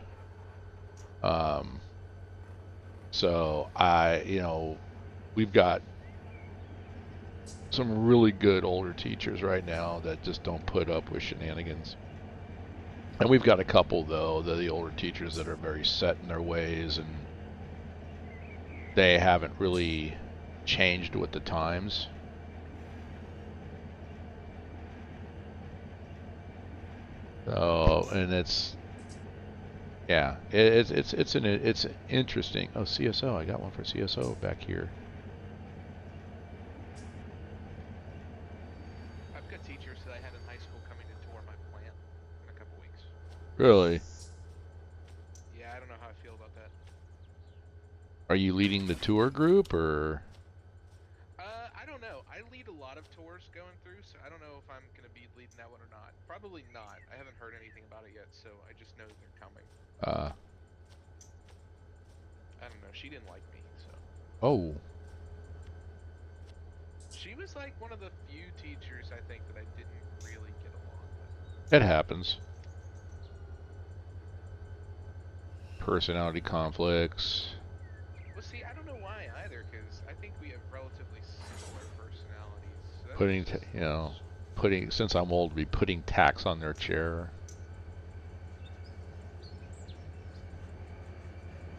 [SPEAKER 2] So we've got some really good older teachers right now that just don't put up with shenanigans. And we've got a couple, though, the older teachers that are very set in their ways, and they haven't really changed with the times. So, and it's interesting. Oh, CSO, I got one for CSO back here.
[SPEAKER 3] I've got teachers that I had in high school coming to tour my plant in a couple weeks.
[SPEAKER 2] Really?
[SPEAKER 3] Yeah, I don't know how I feel about that.
[SPEAKER 2] Are you leading the tour group or?
[SPEAKER 3] I don't know. I lead a lot of tours going through, so I don't know if I'm gonna be leading that one or not. Probably not. I haven't heard anything about it yet, so I just know they're coming.
[SPEAKER 2] Uh.
[SPEAKER 3] I don't know. She didn't like me, so.
[SPEAKER 2] Oh.
[SPEAKER 3] She was like one of the few teachers I think that I didn't really get along with.
[SPEAKER 2] It happens. Personality conflicts.
[SPEAKER 3] Well, see, I don't know why either, because I think we have relatively similar personalities. So that was
[SPEAKER 2] Putting,
[SPEAKER 3] just...
[SPEAKER 2] you know, since I'm old, be putting tax on their chair.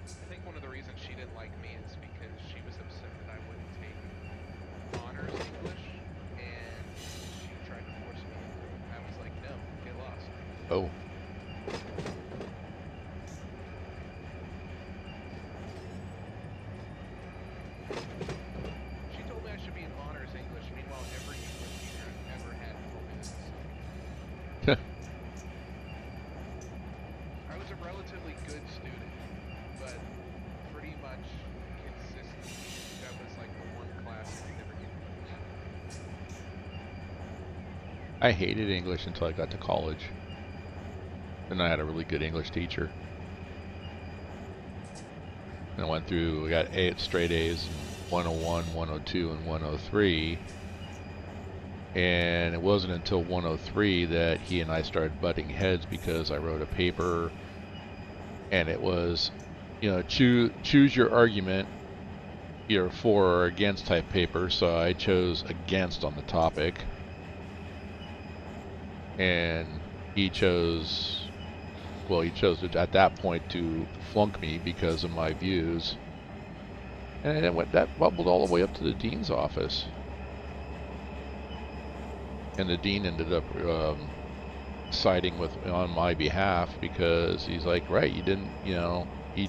[SPEAKER 3] I think one of the reasons she didn't like me is because she was upset that I wouldn't take honors English, and she tried to force me into it. I was like, no, get lost.
[SPEAKER 2] Oh.
[SPEAKER 3] She told me I should be in honors English, meanwhile every English teacher I've ever had told me this is something. I was a relatively good student, but pretty much consistently, that was like the one class that I never get English.
[SPEAKER 2] I hated English until I got to college. And I had a really good English teacher. And I went through, we got 8 straight A's, 101, 102, and 103. And it wasn't until 103 that he and I started butting heads because I wrote a paper and it was, you know, choose your argument, either for or against type paper. So I chose against on the topic. And he chose, well, he chose at that point to flunk me because of my views. And that bubbled all the way up to the dean's office. And the dean ended up siding on my behalf because he's like, right, you didn't, you know, you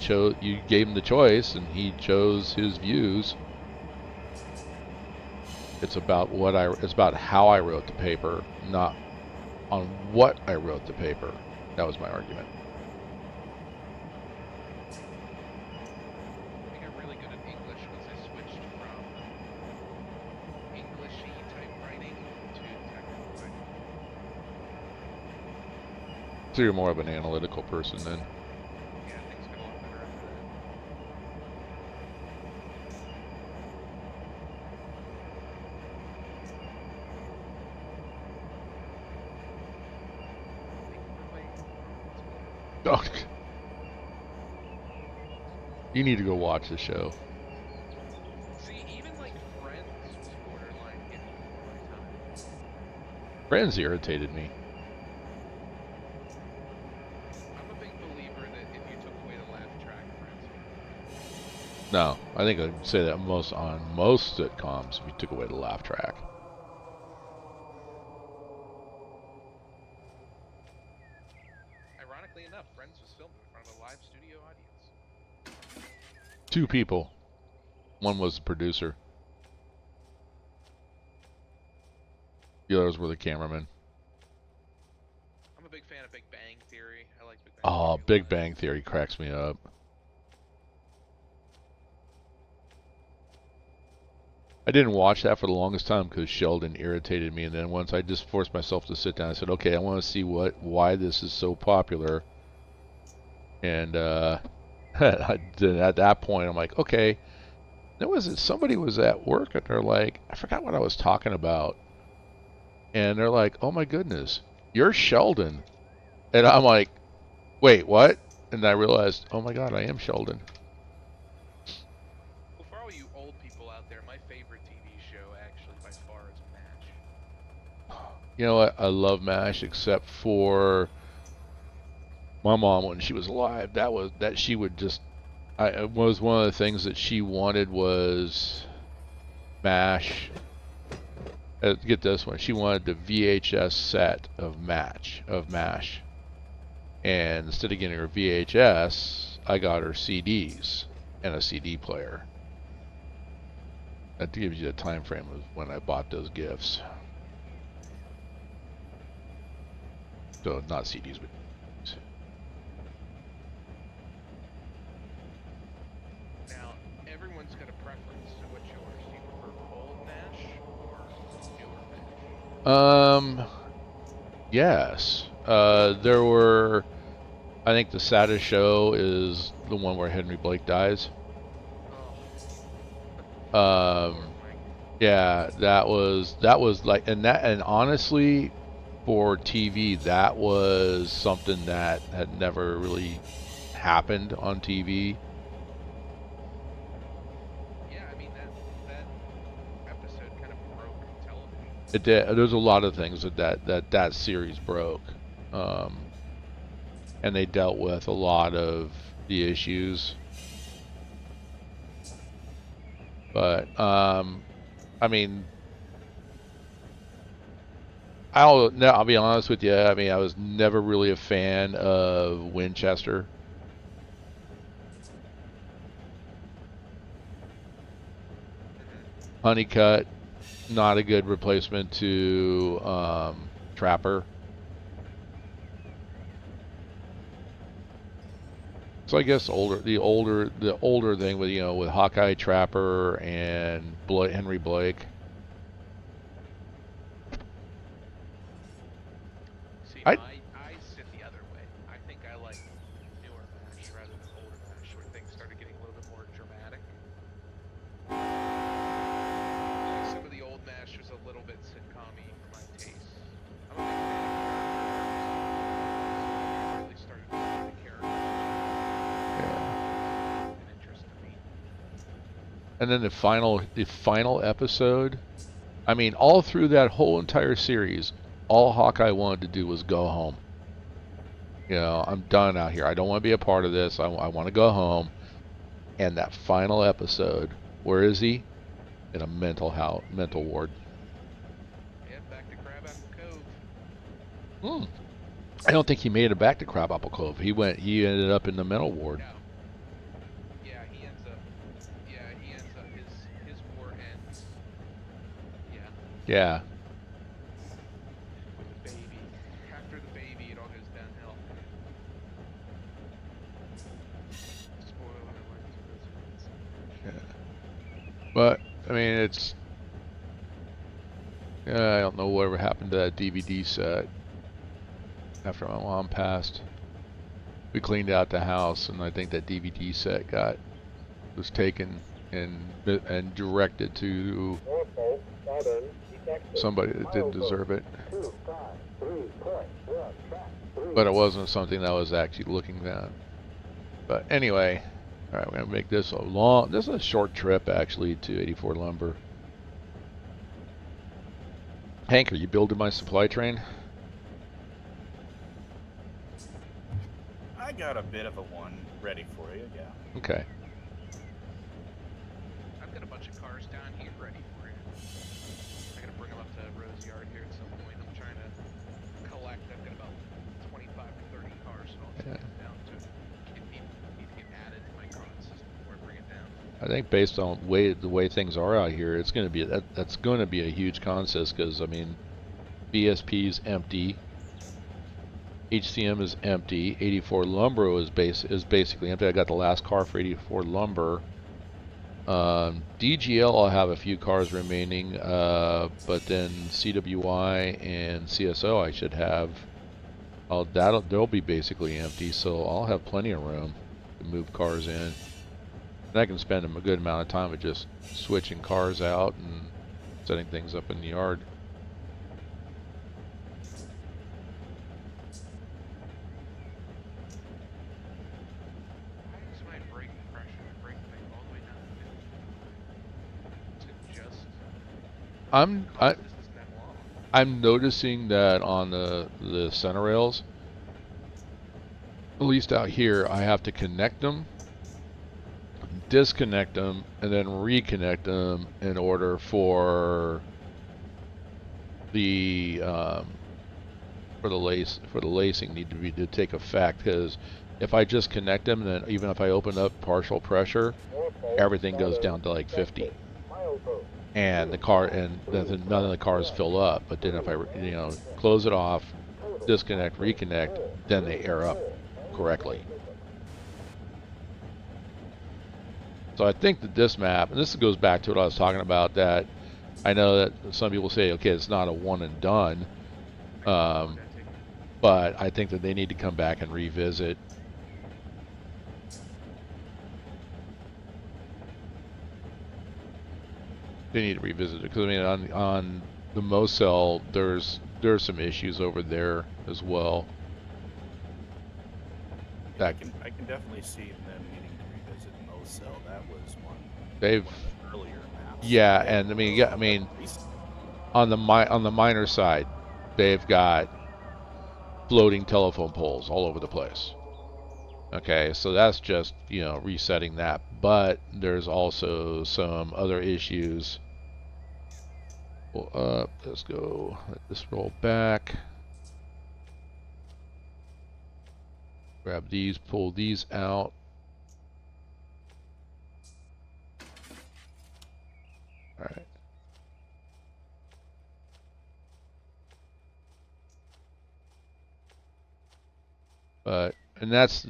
[SPEAKER 2] gave him the choice and he chose his views. It's about it's about how I wrote the paper, not on what I wrote the paper. That was my argument.
[SPEAKER 3] I got really good at English once I switched from Englishy typewriting to technical writing.
[SPEAKER 2] So you're more of an analytical person then.
[SPEAKER 3] Yeah, things got a lot better after that.
[SPEAKER 2] Oh. You need to go watch the show.
[SPEAKER 3] See, even like Friends was borderline getting before my time.
[SPEAKER 2] Friends irritated me.
[SPEAKER 3] I'm a big believer that if you took away the laugh track, Friends would.
[SPEAKER 2] No, I think I'd say that on most sitcoms, we took away the laugh track.
[SPEAKER 3] Ironically enough, Friends was filmed in front of a live studio audience.
[SPEAKER 2] 2 people. One was the producer. The others were the cameramen.
[SPEAKER 3] I'm a big fan of Big Bang Theory. I like Big Bang
[SPEAKER 2] Oh,
[SPEAKER 3] Theory a
[SPEAKER 2] Big
[SPEAKER 3] lot.
[SPEAKER 2] Bang Theory cracks me up. I didn't watch that for the longest time because Sheldon irritated me, and then once I just forced myself to sit down, I said, okay, I want to see why this is so popular. And at that point, I'm like, okay. Somebody was at work and they're like, I forgot what I was talking about. And they're like, oh my goodness, you're Sheldon. And I'm like, wait, what? And I realized, oh my God, I am Sheldon.
[SPEAKER 3] Well, for all you old people out there, my favorite TV show actually by far is MASH.
[SPEAKER 2] You know what? I love MASH except for my mom when she was alive. She would just, it was one of the things that she wanted was MASH. Get this one. She wanted the VHS set of MASH. And instead of getting her VHS, I got her CDs and a CD player. That gives you the time frame of when I bought those gifts. So not CDs, but
[SPEAKER 3] Now, who's got a preference? So what's yours? Do you prefer old MASH or newer MASH?
[SPEAKER 2] Yes. There were. I think the saddest show is the one where Henry Blake dies.
[SPEAKER 3] Oh.
[SPEAKER 2] Yeah, that was like, and honestly, for TV, that was something that had never really happened on TV.
[SPEAKER 3] Yeah, I mean that episode kind of broke television.
[SPEAKER 2] It did. There's a lot of things that series broke, and they dealt with a lot of the issues. But I mean, I'll be honest with you. I mean, I was never really a fan of Winchester. Honeycutt, not a good replacement to Trapper. So I guess the older thing with with Hawkeye, Trapper, and Henry Blake.
[SPEAKER 3] See, I sit the other way. I think I like newer MASH rather than older MASH, where things started getting a little bit more dramatic. Like some of the old MASH was a little bit sitcom-y for my taste. I'm a big fan of characters. So really started to see the characters.
[SPEAKER 2] Yeah.
[SPEAKER 3] An interest to me.
[SPEAKER 2] And then the final episode. I mean, all through that whole entire series, all Hawkeye wanted to do was go home. I'm done out here. I don't want to be a part of this. I want to go home. And that final episode, where is he? In a mental ward.
[SPEAKER 3] Yeah, back to Crabapple Cove.
[SPEAKER 2] I don't think he made it back to Crabapple Cove. He ended up in the mental ward.
[SPEAKER 3] No. Yeah, he ends up. His war ends. Yeah.
[SPEAKER 2] Yeah.
[SPEAKER 3] With the baby. After the baby, it all goes downhill. Spoiler alert.
[SPEAKER 2] But I mean, it's. I don't know whatever happened to that DVD set. After my mom passed, we cleaned out the house, and I think that DVD set was taken and directed to somebody that didn't deserve it. But it wasn't something that I was actually looking at. But anyway, all right, we're gonna make this this is a short trip actually to 84 Lumber. Hank, are you building my supply train?
[SPEAKER 4] I got a bit of a one ready for you, yeah.
[SPEAKER 2] Okay.
[SPEAKER 3] I've got a bunch of cars down here ready for you. I gotta bring them up to Rose Yard here at some point. I'm trying to collect. I've got about 25 to 30 cars, so I'll take them down to need to get added to my car system before I bring it down.
[SPEAKER 2] I think based on the way things are out here, it's going to be that's going to be a huge consist because I mean, BSP's empty. HCM is empty. 84 Lumber is basically empty. I got the last car for 84 Lumber. DGL, I'll have a few cars remaining, but then CWI and CSO I should have. They'll be basically empty, so I'll have plenty of room to move cars in. And I can spend a good amount of time with just switching cars out and setting things up in the yard. I'm noticing that on the center rails, at least out here, I have to connect them, disconnect them, and then reconnect them in order for the lacing need to take effect. Because if I just connect them, then even if I open up partial pressure, everything goes down to like 50. And none of the cars fill up. But then if I close it off, disconnect, reconnect, then they air up correctly. So I think that this map, and this goes back to what I was talking about, that I know that some people say, okay, it's not a one and done, but I think that they need to come back and revisit. They need to revisit it because I mean, on the Mosel, there's some issues over there as well.
[SPEAKER 4] Yeah, I can definitely see them needing to revisit Mosel. That was
[SPEAKER 2] They've
[SPEAKER 4] one of the earlier maps.
[SPEAKER 2] yeah, and I mean, on the minor side, they've got floating telephone poles all over the place. Okay, so that's just, you know, resetting that, but there's also some other issues. Pull up, let's go, let this roll back. Grab these, pull these out. All right. But, and that's,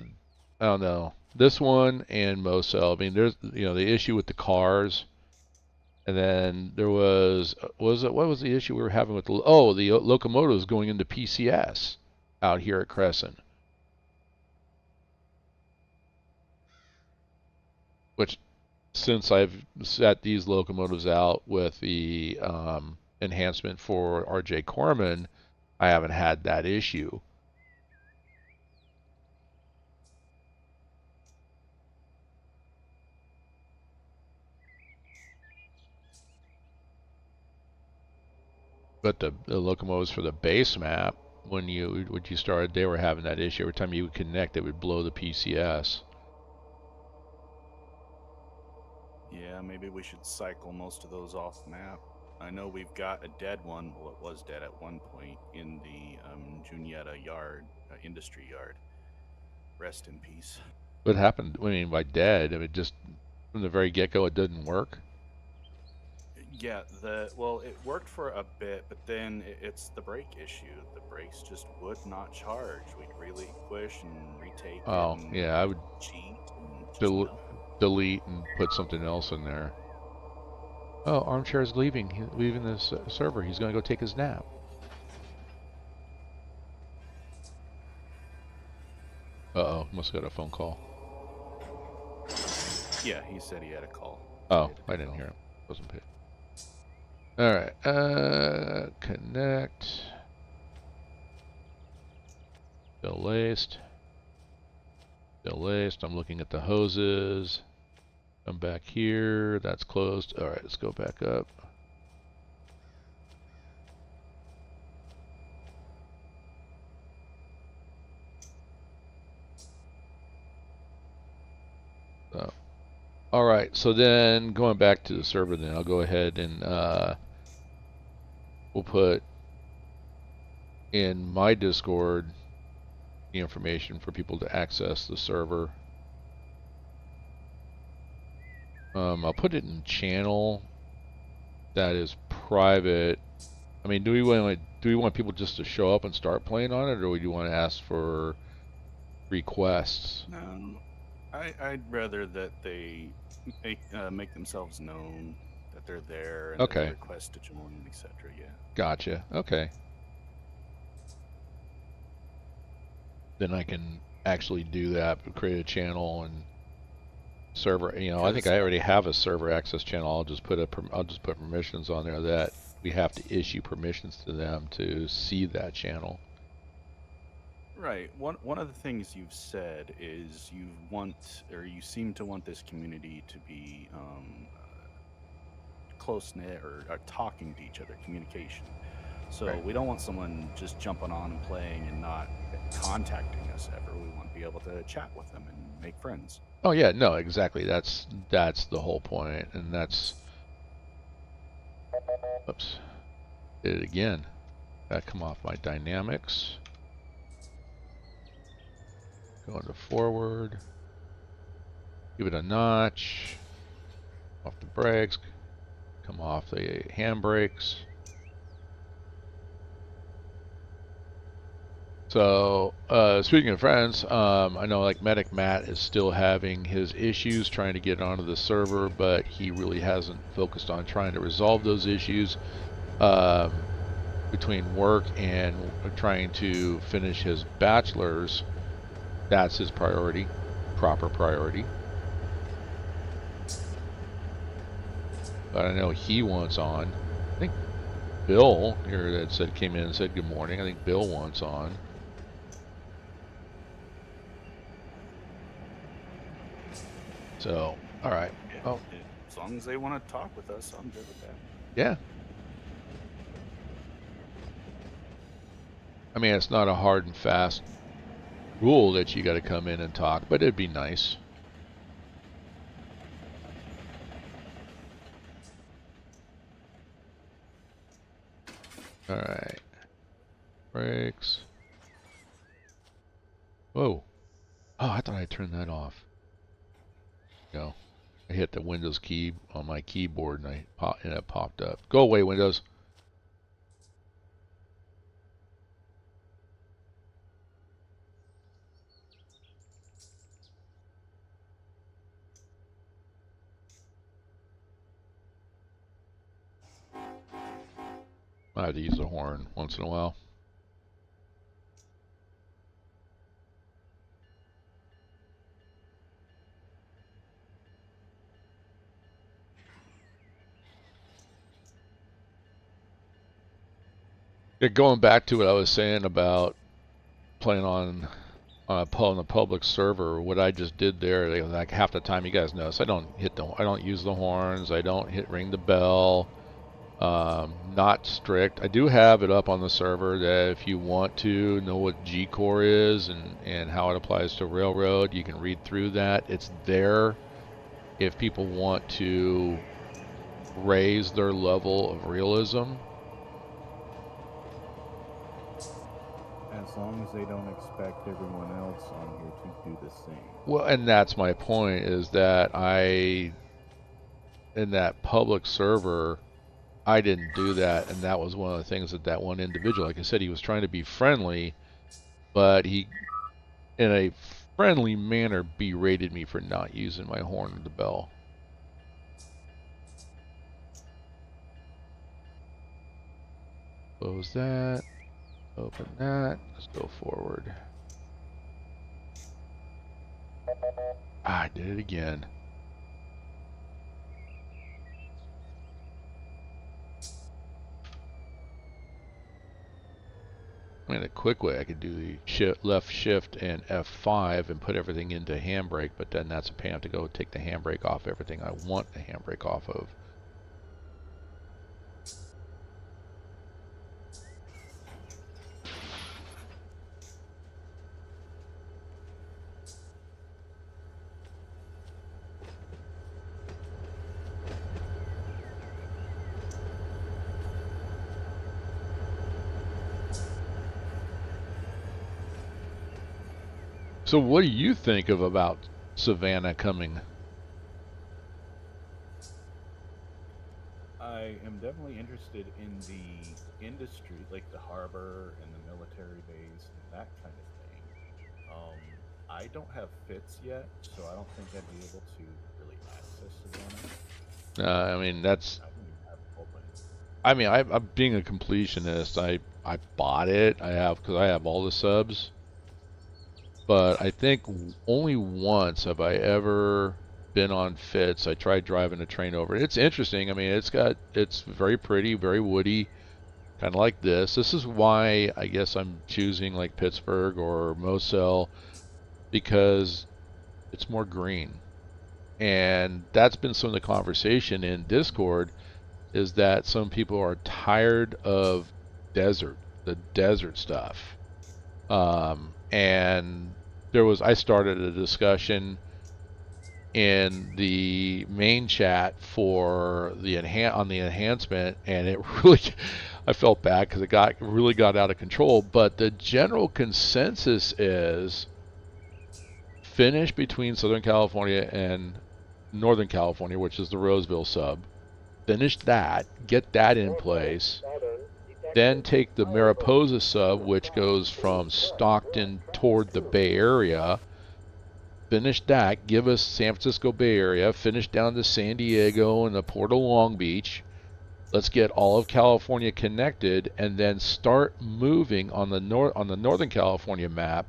[SPEAKER 2] I don't know, this one and Mosel, I mean, there's, you know, the issue with the cars. And then there was it, what was the issue we were having with the locomotives going into PCS out here at Cresson? Which, since I've set these locomotives out with the enhancement for RJ Corman, I haven't had that issue. But the locomotives for the base map, when you started, they were having that issue. Every time you would connect, it would blow the PCS.
[SPEAKER 4] Yeah, maybe we should cycle most of those off map. I know we've got a dead one. Well, it was dead at one point in the Juniata yard, industry yard. Rest in peace.
[SPEAKER 2] What happened? I mean, by dead, I mean, just from the very get-go, it didn't work.
[SPEAKER 4] Yeah, well, it worked for a bit, but then it's the brake issue. The brakes just would not charge. We'd relinquish and retake.
[SPEAKER 2] Oh,
[SPEAKER 4] it and
[SPEAKER 2] yeah, I would
[SPEAKER 4] cheat and
[SPEAKER 2] delete and put something else in there. Oh, Armchair's leaving. He's leaving this server. He's going to go take his nap. Uh-oh, must have got a phone call.
[SPEAKER 4] Yeah, he said he had a call.
[SPEAKER 2] Oh, I didn't hear him. Wasn't paid. All right, connect. Still laced. Still laced. I'm looking at the hoses. Come back here. That's closed. All right, let's go back up. So, all right, so then going back to the server, then I'll go ahead and we'll put in my Discord the information for people to access the server. I'll put it in channel that is private. I mean, do we want people just to show up and start playing on it, or do you want to ask for requests?
[SPEAKER 4] No, I'd rather that they make themselves known that they're there and
[SPEAKER 2] Okay.
[SPEAKER 4] request to join, etc. Yeah.
[SPEAKER 2] Gotcha. Okay. Then I can actually do that, create a channel and server. You know, I think I already have a server access channel. I'll just put permissions on there that we have to issue permissions to them to see that channel.
[SPEAKER 4] Right. One of the things you've said is you seem to want this community to be close knit or talking to each other, communication. So
[SPEAKER 2] Right.
[SPEAKER 4] we don't want someone just jumping on and playing and not contacting us ever. We want to be able to chat with them and make friends.
[SPEAKER 2] Oh yeah, no, exactly. That's the whole point, and that's. Oops, did it again. Gotta come off my dynamics. Go into forward. Give it a notch. Off the brakes. Come off the handbrakes. So, speaking of friends, I know like Medic Matt is still having his issues trying to get onto the server, but he really hasn't focused on trying to resolve those issues between work and trying to finish his bachelor's. That's his priority, proper priority. But I know he wants on. I think Bill here that said came in and said good morning. I think Bill wants on. So, all right.
[SPEAKER 4] Yeah,
[SPEAKER 2] Oh,
[SPEAKER 4] as long as they want to talk with us, I'm good with that.
[SPEAKER 2] yeah. I mean, it's not a hard and fast rule that you got to come in and talk, but it'd be nice. All right. Brakes. Whoa. Oh, I thought I turned that off. No. I hit the Windows key on my keyboard and it popped up. Go away, Windows. I have to use the horn once in a while. Yeah, going back to what I was saying about playing on the public server, what I just did there, like half the time, you guys notice, I don't use the horns, I don't ring the bell. Not strict. I do have it up on the server that if you want to know what G-Core is and how it applies to Railroad, you can read through that. It's there if people want to raise their level of realism.
[SPEAKER 5] As long as they don't expect everyone else on here to do the same.
[SPEAKER 2] Well, and that's my point, is that in that public server, I didn't do that, and that was one of the things that one individual, like I said, he was trying to be friendly, but he, in a friendly manner, berated me for not using my horn or the bell. Close that. Open that. Let's go forward. I did it again. I mean, a quick way I could do the left shift and F5 and put everything into handbrake, but then that's a pain. I have to go take the handbrake off everything I want the handbrake off of. So what do you think about Savannah coming?
[SPEAKER 5] I am definitely interested in the industry, like the harbor and the military base and that kind of thing. I don't have fits yet, so I don't think I'd be able to really access Savannah.
[SPEAKER 2] I mean, that's.
[SPEAKER 5] I don't even have full plans.
[SPEAKER 2] I mean, I'm being a completionist. I bought it. Because I have all the subs. But I think only once have I ever been on fits. I tried driving a train over it. It's interesting. I mean, it's very pretty, very woody, kind of like this. This is why I guess I'm choosing like Pittsburgh or Moselle, because it's more green. And that's been some of the conversation in Discord, is that some people are tired of the desert stuff. And I started a discussion in the main chat for the enhancement, and it really, I felt bad because it really got out of control. But the general consensus is finish between Southern California and Northern California, which is the Roseville sub. Finish that, get that in place, then take the Mariposa sub, which goes from Stockton toward the Bay Area, finish that, give us San Francisco Bay Area, finish down to San Diego and the Port of Long Beach. Let's get all of California connected, and then start moving on the Northern California map.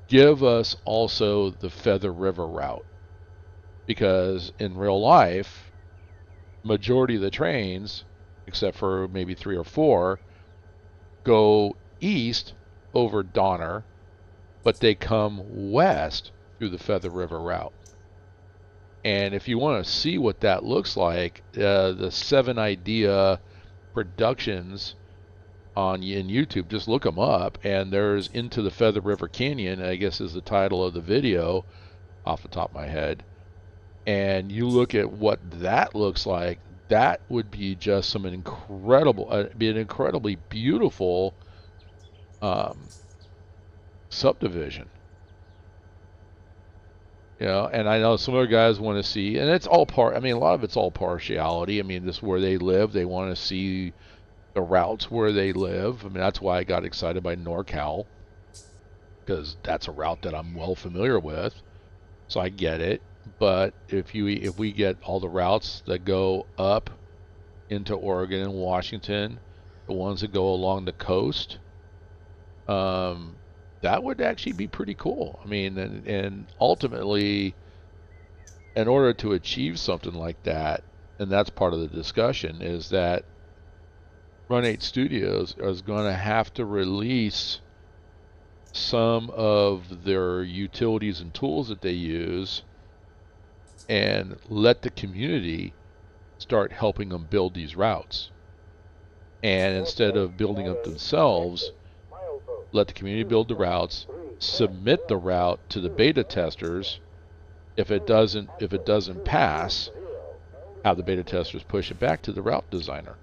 [SPEAKER 2] Give us also the Feather River route, because in real life, majority of the trains, except for maybe 3 or 4, go east over Donner, but they come west through the Feather River route. And if you want to see what that looks like, the 7 Idea Productions in YouTube, just look them up, and there's Into the Feather River Canyon, I guess is the title of the video off the top of my head. And you look at what that looks like, that would be just some incredible, be an incredibly beautiful subdivision. You know, and I know some other guys want to see, and it's all I mean, a lot of it's all partiality. I mean, this is where they live. They want to see the routes where they live. I mean, that's why I got excited by NorCal, because that's a route that I'm well familiar with. So I get it. But if we get all the routes that go up into Oregon and Washington, the ones that go along the coast, that would actually be pretty cool. I mean, and ultimately, in order to achieve something like that, and that's part of the discussion, is that Run8 Studios is going to have to release some of their utilities and tools that they use and let the community start helping them build these routes. And instead of building up themselves, let the community build the routes, submit the route to the beta testers. If it doesn't pass, have the beta testers push it back to the route designer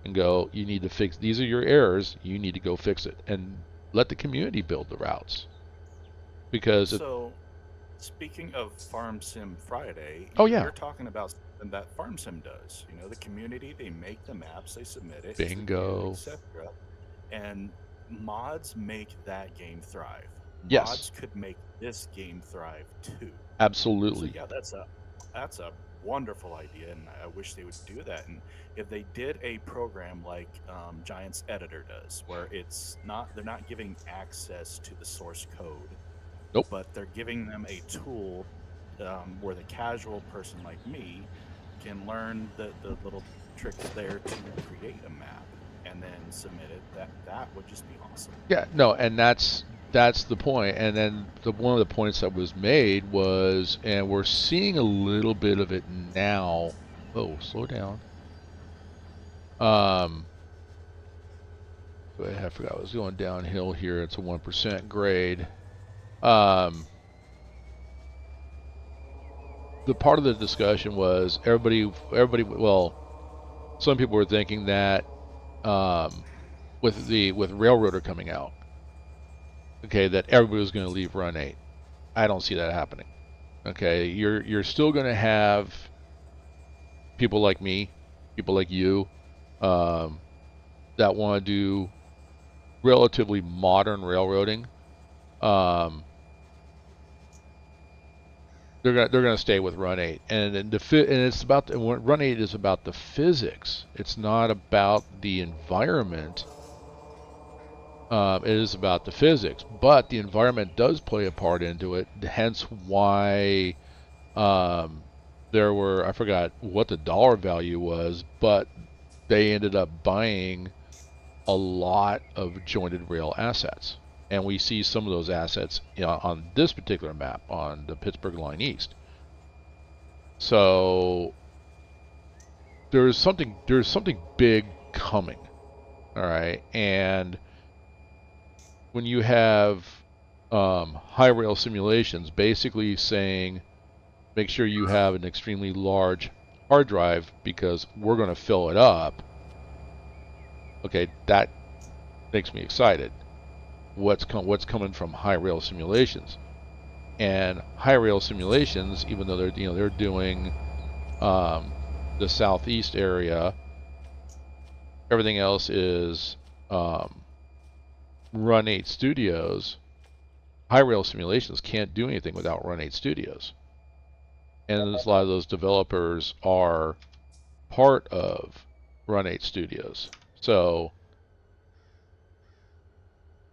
[SPEAKER 2] and go, you need to fix, these are your errors, you need to go fix it, and let the community build the routes. Because
[SPEAKER 4] so, speaking of Farm Sim Friday,
[SPEAKER 2] oh yeah,
[SPEAKER 4] you're talking about something that Farm Sim does. You know, the community, they make the maps, they submit it,
[SPEAKER 2] bingo,
[SPEAKER 4] etc. And mods make that game thrive.
[SPEAKER 2] Yes.
[SPEAKER 4] Mods could make this game thrive too.
[SPEAKER 2] Absolutely.
[SPEAKER 4] So yeah, that's a wonderful idea, and I wish they would do that. And if they did a program like Giant's Editor does, where they're not giving access to the source code,
[SPEAKER 2] nope,
[SPEAKER 4] but they're giving them a tool where the casual person like me can learn the little tricks there to create a map and then submit it, that would just be awesome.
[SPEAKER 2] Yeah, no, and that's the point. And then one of the points that was made was, and we're seeing a little bit of it now. Oh, slow down. I forgot I was going downhill here. It's a 1% grade. The part of the discussion was everybody. Well, some people were thinking that with Railroader coming out, okay, that everybody was going to leave Run8. I don't see that happening. Okay, you're still going to have people like me, people like you, that want to do relatively modern railroading. They're gonna stay with Run8, and it's about Run8 is about the physics. It's not about the environment. It is about the physics, but the environment does play a part into it. Hence why there were, I forgot what the dollar value was, but they ended up buying a lot of jointed rail assets. And we see some of those assets, you know, on this particular map on the Pittsburgh Line East. So there's something big coming. All right, and when you have high rail simulations basically saying, make sure you have an extremely large hard drive because we're going to fill it up. Okay, that makes me excited. What's coming from high rail simulations, and high rail simulations, even though they're doing the southeast area, Everything else is Run8 Studios. High-Rail Simulations can't do anything without Run8 Studios. And a lot of those developers are part of Run8 Studios. So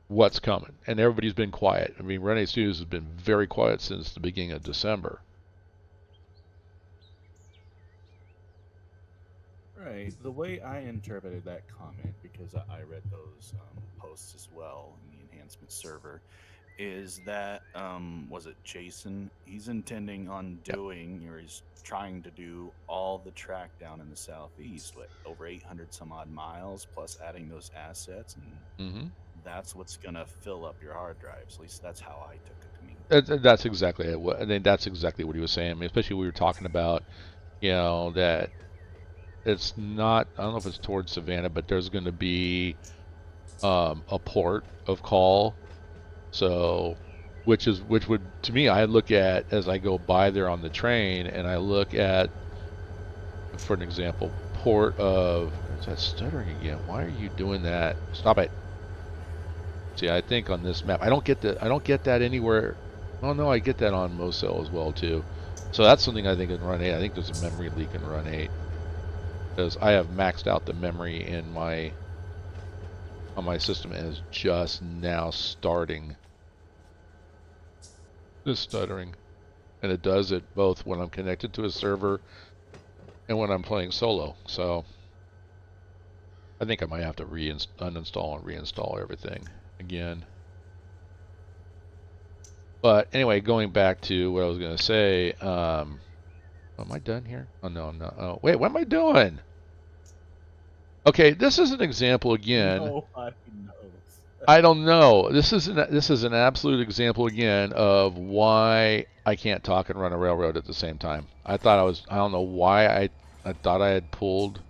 [SPEAKER 2] what's coming? And everybody's been quiet. I mean, Run8 Studios has been very quiet since the beginning of December.
[SPEAKER 5] Right. The way I interpreted that comment, because I read those posts as well in the enhancement server, is that was it Jason? He's intending on doing, or he's trying to do all the track down in the southeast, what, over 800 some odd miles, plus adding those assets, and that's what's gonna fill up your hard drives. At least that's how I took it to mean.
[SPEAKER 2] That's exactly it. I mean, that's exactly what he was saying. I mean, especially we were talking about, you know, that it's not, I don't know if it's towards Savannah, but there's going to be a port of call. So, which would, to me, I look at as I go by there on the train, and I look at, for an example, port of, is that stuttering again? Why are you doing that? Stop it. See, I think on this map, I don't get that anywhere. Oh no, I get that on Mosel as well too. So that's something I think in Run 8. I think there's a memory leak in Run 8. Because I have maxed out the memory in my on my system, and is just now starting this stuttering, and it does it both when I'm connected to a server and when I'm playing solo. So I think I might have to uninstall and reinstall everything again. But anyway, going back to what I was going to say, am I done here? Oh no, I'm not. Oh wait, what am I doing? Okay, this is an example again.
[SPEAKER 5] Nobody knows.
[SPEAKER 2] I don't know. This is an absolute example again of why I can't talk and run a railroad at the same time. I don't know why I thought I had pulled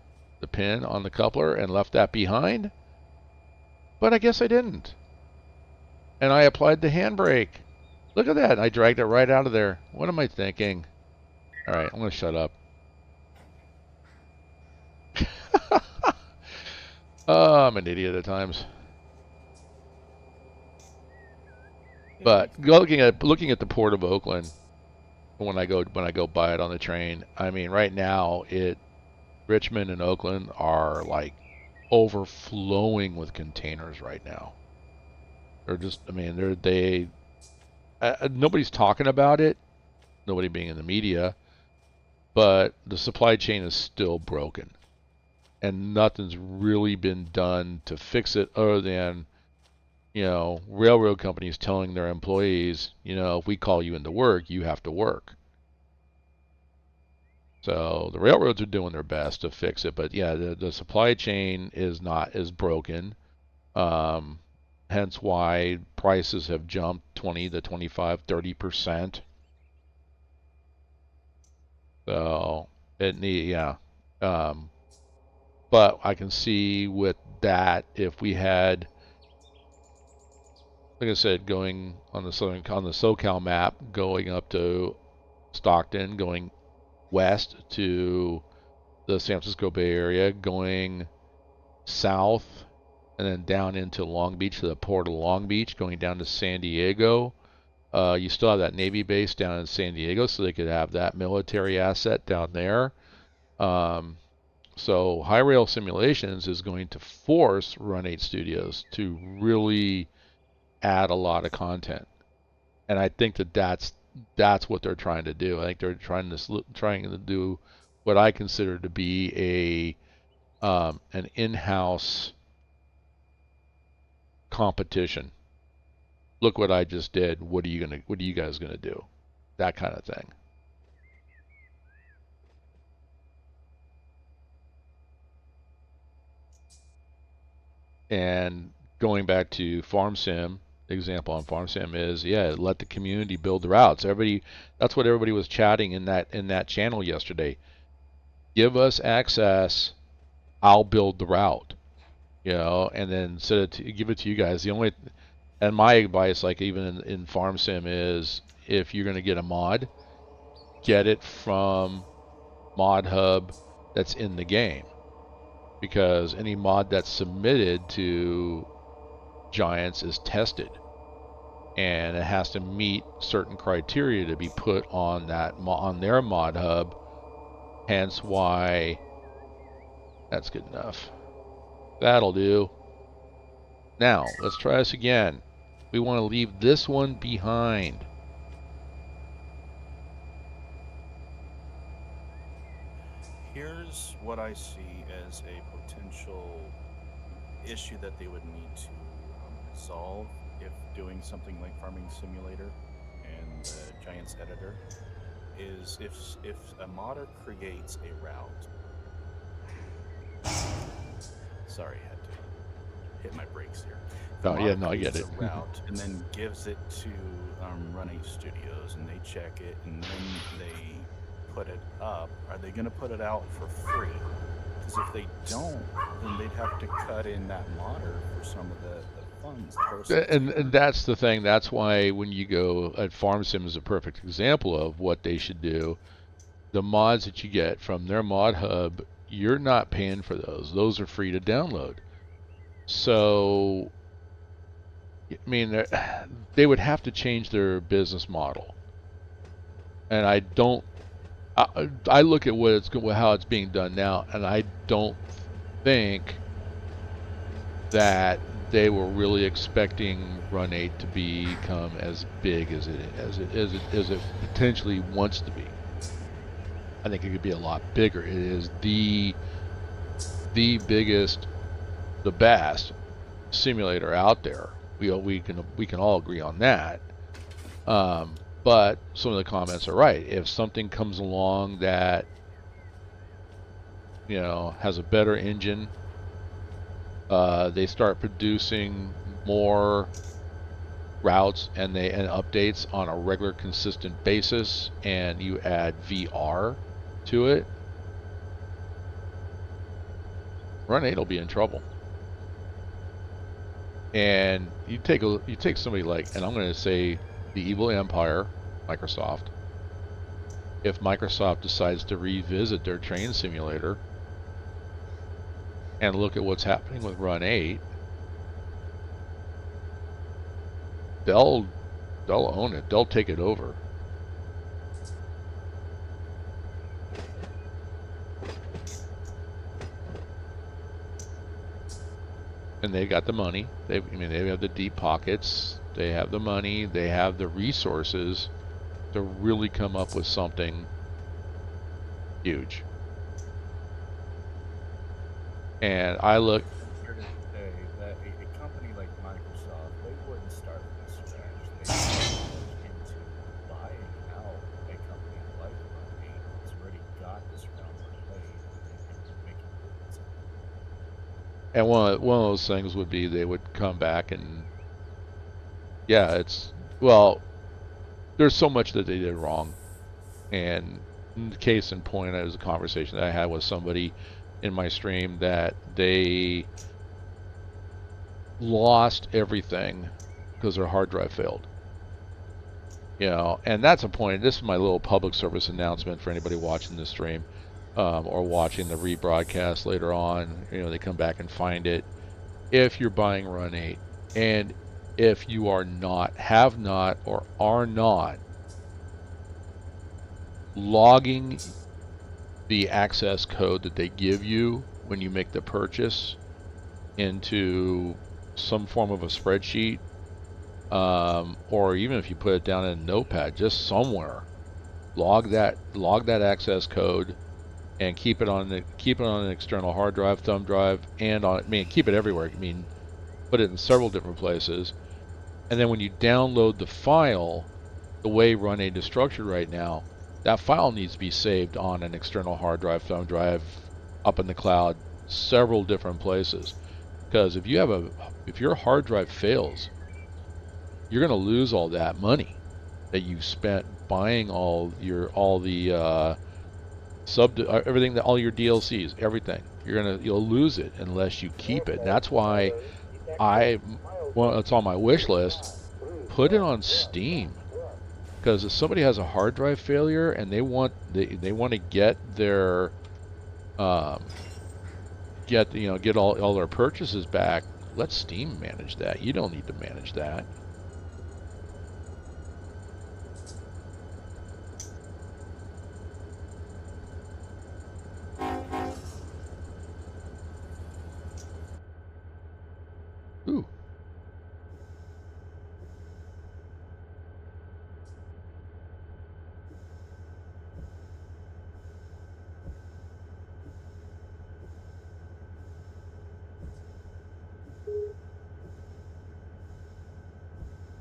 [SPEAKER 2] the pin on the coupler and left that behind, but I guess I didn't. And I applied the handbrake. Look at that. I dragged it right out of there. What am I thinking? All right, I'm going to shut up. Oh, I'm an idiot at times. But looking at the Port of Oakland, when I go by it on the train, I mean, right now Richmond and Oakland are like overflowing with containers right now. They're just, I mean, nobody's talking about it, nobody being in the media, but the supply chain is still broken. And nothing's really been done to fix it other than, you know, railroad companies telling their employees, you know, if we call you into work, you have to work. So the railroads are doing their best to fix it, but yeah, the supply chain is broken. Hence why prices have jumped 20 to 25, 30%. So but I can see with that, if we had, like I said, going on the SoCal map, going up to Stockton, going west to the San Francisco Bay Area, going south, and then down into Long Beach, to the port of Long Beach, going down to San Diego. You still have that Navy base down in San Diego, so they could have that military asset down there. So High-Rail Simulations is going to force Run8 Studios to really add a lot of content, and I think that's what they're trying to do. I think they're trying to do what I consider to be an in-house competition. Look what I just did. What are you guys gonna do? That kind of thing. And going back to Farm Sim, the example on Farm Sim is, yeah, let the community build the routes. That's what everybody was chatting in that channel yesterday. Give us access, I'll build the route, you know, and then give it to you guys. And my advice, like even in Farm Sim, is if you're going to get a mod, get it from Mod Hub that's in the game. because any mod that's submitted to Giants is tested, and it has to meet certain criteria to be put on that on their mod hub. Hence why that's good enough. That'll do. Now let's try this again. We want to leave this one behind.
[SPEAKER 4] Here's what I see as a potential issue that they would need to resolve if doing something like Farming Simulator and the Giants editor is if a modder creates a route. Sorry, I had to hit my brakes here. If a
[SPEAKER 2] Oh, yeah,
[SPEAKER 4] modder
[SPEAKER 2] no, I get
[SPEAKER 4] creates
[SPEAKER 2] it.
[SPEAKER 4] a route and then gives it to Run8 Studios, and they check it, and then they put it up. Are they going to put it out for free? Because if they don't, then they'd have to cut in that modder for some of the funds.
[SPEAKER 2] And that's the thing. That's why when you go at FarmSim is a perfect example of what they should do. The mods that you get from their mod hub, you're not paying for those. Those are free to download. So, I mean, they would have to change their business model. And I don't. I look at how it's being done now, and I don't think that they were really expecting Run8 to become as big as it potentially wants to be. I think it could be a lot bigger. It is the biggest, the best simulator out there. We can all agree on that. But some of the comments are right. If something comes along that, you know, has a better engine, they start producing more routes and updates on a regular, consistent basis, and you add VR to it, Run8 will be in trouble. And you take somebody like, and I'm going to say the evil empire, Microsoft. If Microsoft decides to revisit their train simulator and look at what's happening with Run8, they'll own it. They'll take it over. And they've got the money. They have the deep pockets. They have the money. They have the resources to really come up with something huge. And I look.
[SPEAKER 5] Here to say that a company like Microsoft, they wouldn't start from scratch. They would look into buying out a company like Run8 that's already got this groundwork laid and making business.
[SPEAKER 2] And one of those things would be they would come back and, yeah, there's so much that they did wrong. And case in point, it was a conversation that I had with somebody in my stream that they lost everything because their hard drive failed. You know, and that's a point. This is my little public service announcement for anybody watching this stream. Or watching the rebroadcast later on, you know, they come back and find it. If you're buying Run8, and if you are not, have not, or are not logging the access code that they give you when you make the purchase into some form of a spreadsheet, or even if you put it down in a notepad, just somewhere, log that access code. And keep it on an external hard drive, thumb drive, and keep it everywhere. Put it in several different places. And then when you download the file, the way Run8 is structured right now, that file needs to be saved on an external hard drive, thumb drive, up in the cloud, several different places. Because if your hard drive fails, you're going to lose all that money that you spent buying all the everything, all your DLCs, everything. You'll lose it unless you keep it. And that's why it's on my wish list. Put it on Steam, because if somebody has a hard drive failure and they want to get their get all our purchases back, let Steam manage that. You don't need to manage that. Ooh.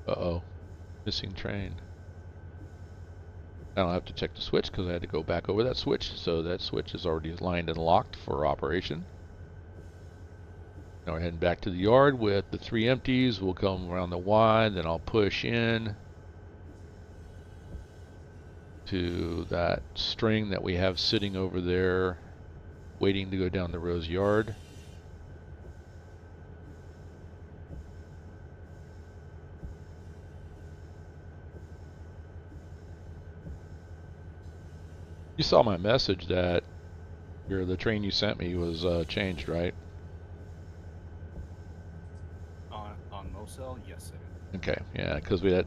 [SPEAKER 2] Uh-oh. Missing train. I don't have to check the switch because I had to go back over that switch. So that switch is already lined and locked for operation. Now we're heading back to the yard with the 3 empties. We'll come around the Y, then I'll push in to that string that we have sitting over there waiting to go down the Rose yard. You saw my message that the train you sent me was changed, right?
[SPEAKER 4] On Mosel, yes, sir.
[SPEAKER 2] Okay, yeah, because we had.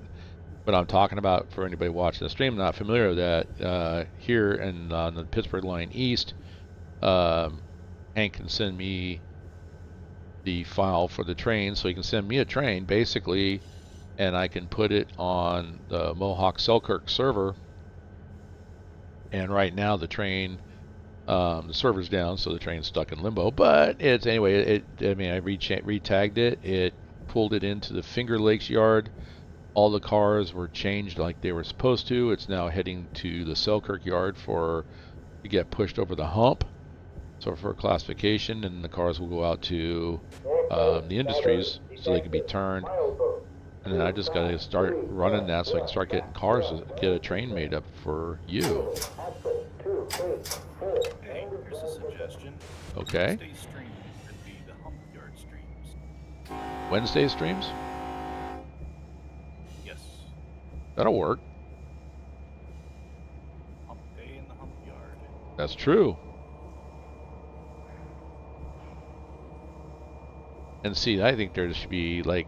[SPEAKER 2] What I'm talking about for anybody watching the stream not familiar with that, here in on the Pittsburgh line east, Hank can send me the file for the train, so he can send me a train basically, and I can put it on the Mohawk Selkirk server. And right now the train, the server's down, so the train's stuck in limbo. But it's anyway. I retagged it. It pulled it into the Finger Lakes yard. All the cars were changed like they were supposed to. It's now heading to the Selkirk yard to get pushed over the hump. So for classification, and the cars will go out to the industries so they can be turned. And then I just got to start running that so I can start getting cars to get a train made up for you.
[SPEAKER 4] Hey, here's a suggestion.
[SPEAKER 2] Okay.
[SPEAKER 4] Wednesday stream could be the hump yard streams.
[SPEAKER 2] Wednesday streams?
[SPEAKER 4] Yes.
[SPEAKER 2] That'll work.
[SPEAKER 4] Hump day in the hump yard.
[SPEAKER 2] That's true. And see, I think there should be like,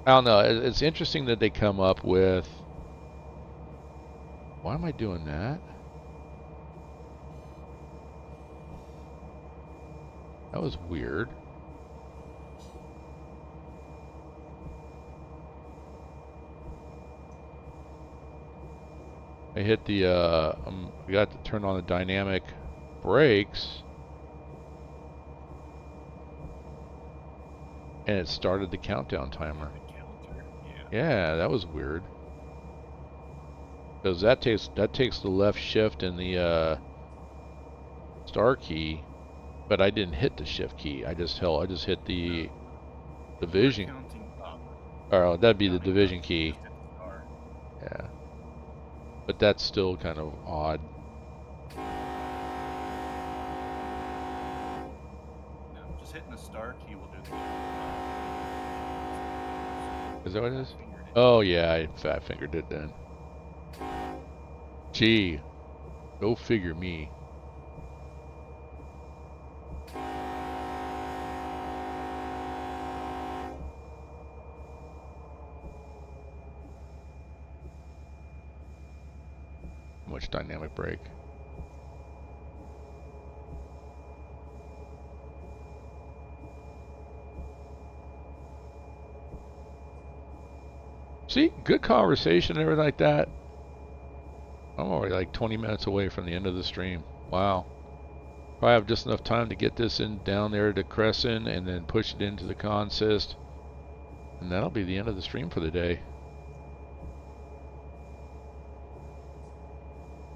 [SPEAKER 2] I don't know, it's interesting that they come up with, why am I doing that? That was weird. I hit the, we got to turn on the dynamic brakes. And it started the countdown timer. Yeah, that was weird. Because that takes the left shift and the star key, but I didn't hit the shift key. I just hit the division. Or that'd be the division key. Yeah. But that's still kind of odd.
[SPEAKER 4] No, just hitting the star key will do the.
[SPEAKER 2] Is that what it is? Oh yeah, I fat fingered it then. Gee, go figure me. How much dynamic brake? See, good conversation and everything like that. I'm already like 20 minutes away from the end of the stream. Wow. Probably have just enough time to get this in down there to Cresson and then push it into the consist. And that'll be the end of the stream for the day.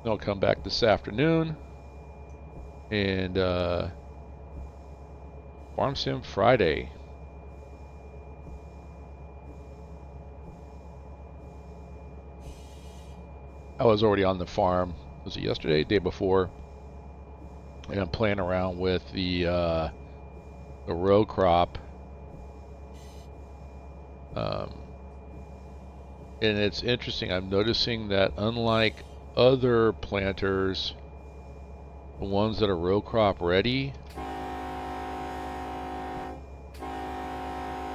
[SPEAKER 2] Then I'll come back this afternoon. And Farm Sim Friday. I was already on the farm. Was it yesterday? Day before? And I'm playing around with the row crop. And it's interesting. I'm noticing that unlike other planters, the ones that are row crop ready,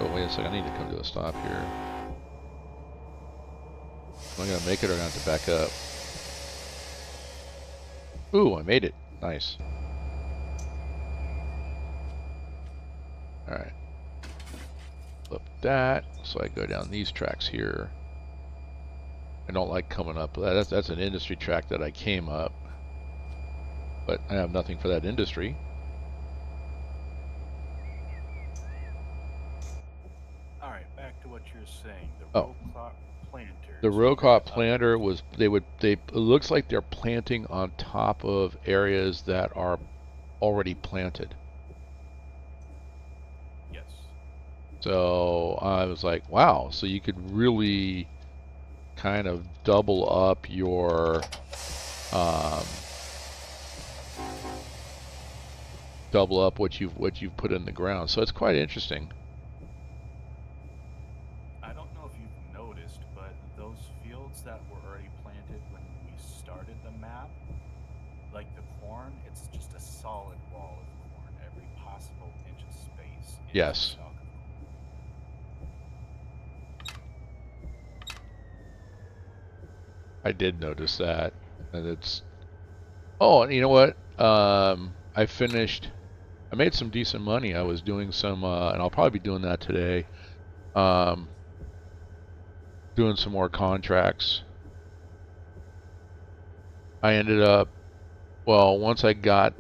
[SPEAKER 2] Oh, wait a second. I need to come to a stop here. Am I going to make it or am I going to have to back up? Ooh, I made it. Nice. Alright. Flip that. So I go down these tracks here. I don't like coming up. That's an industry track that I came up. But I have nothing for that industry.
[SPEAKER 4] All right, back to what you're saying. The
[SPEAKER 2] Oh.
[SPEAKER 4] row crop planter.
[SPEAKER 2] The row crop planter was it looks like they're planting on top of areas that are already planted.
[SPEAKER 4] Yes.
[SPEAKER 2] So I was like, wow, so you could really kind of double up your double up what you've put in the ground. So it's quite interesting.
[SPEAKER 4] I don't know if you've noticed, but those fields that were already planted when we started the map, like the corn, it's just a solid wall of corn. Every possible inch of space. Is
[SPEAKER 2] Yes.
[SPEAKER 4] a stalk of corn.
[SPEAKER 2] I did notice that, and it's. Oh, and you know what? I finished. I made some decent money. I was doing some, and I'll probably be doing that today. Doing some more contracts. I ended up, well, once I found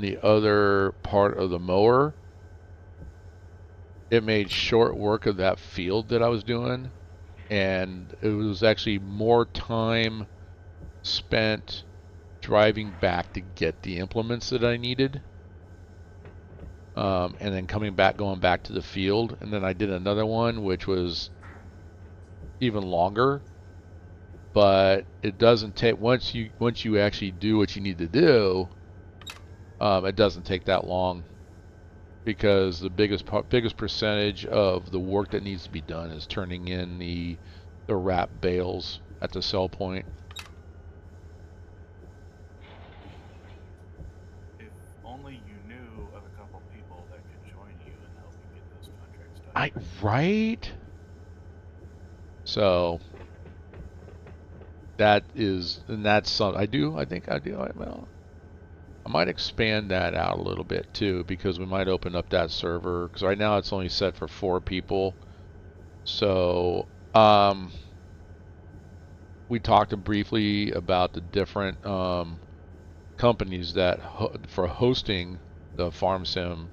[SPEAKER 2] the other part of the mower. It made short work of that field that I was doing, and it was actually more time spent driving back to get the implements that I needed. And then going back to the field, and then I did another one which was even longer, but it doesn't take once you actually do what you need to do, it doesn't take that long, because the biggest percentage of the work that needs to be done is turning in the wrap bales at the sell point.
[SPEAKER 4] If only you knew of a couple people that could join you and help you get those contracts done.
[SPEAKER 2] Right? So that's something I think I do. I might expand that out a little bit too, because we might open up that server, because right now it's only set for 4 people. So we talked briefly about the different companies that for hosting the farm sim,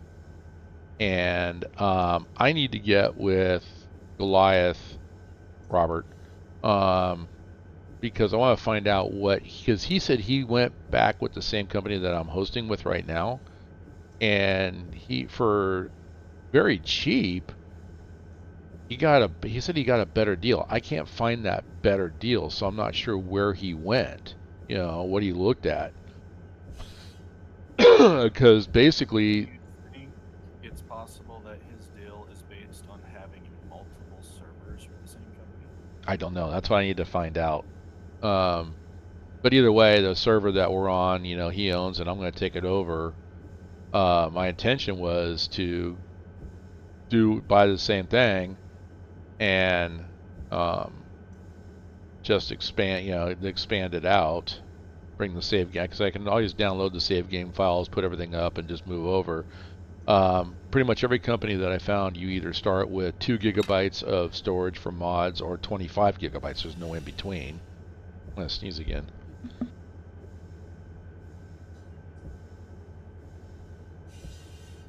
[SPEAKER 2] and I need to get with Goliath Robert, because I want to find out because he said he went back with the same company that I'm hosting with right now, and for very cheap he said he got a better deal. I can't find that better deal, so I'm not sure where he went, what he looked at. Because basically,
[SPEAKER 4] Do you think it's possible that his deal is based on having multiple servers for the same company?
[SPEAKER 2] I don't know. That's what I need to find out. But either way, the server that we're on, he owns it. I'm going to take it over. My intention was to buy the same thing and just expand it out, bring the save game, because I can always download the save game files, put everything up, and just move over. Pretty much every company that I found, you either start with 2 gigabytes of storage for mods or 25 gigabytes. There's no in between. I'm going to sneeze again.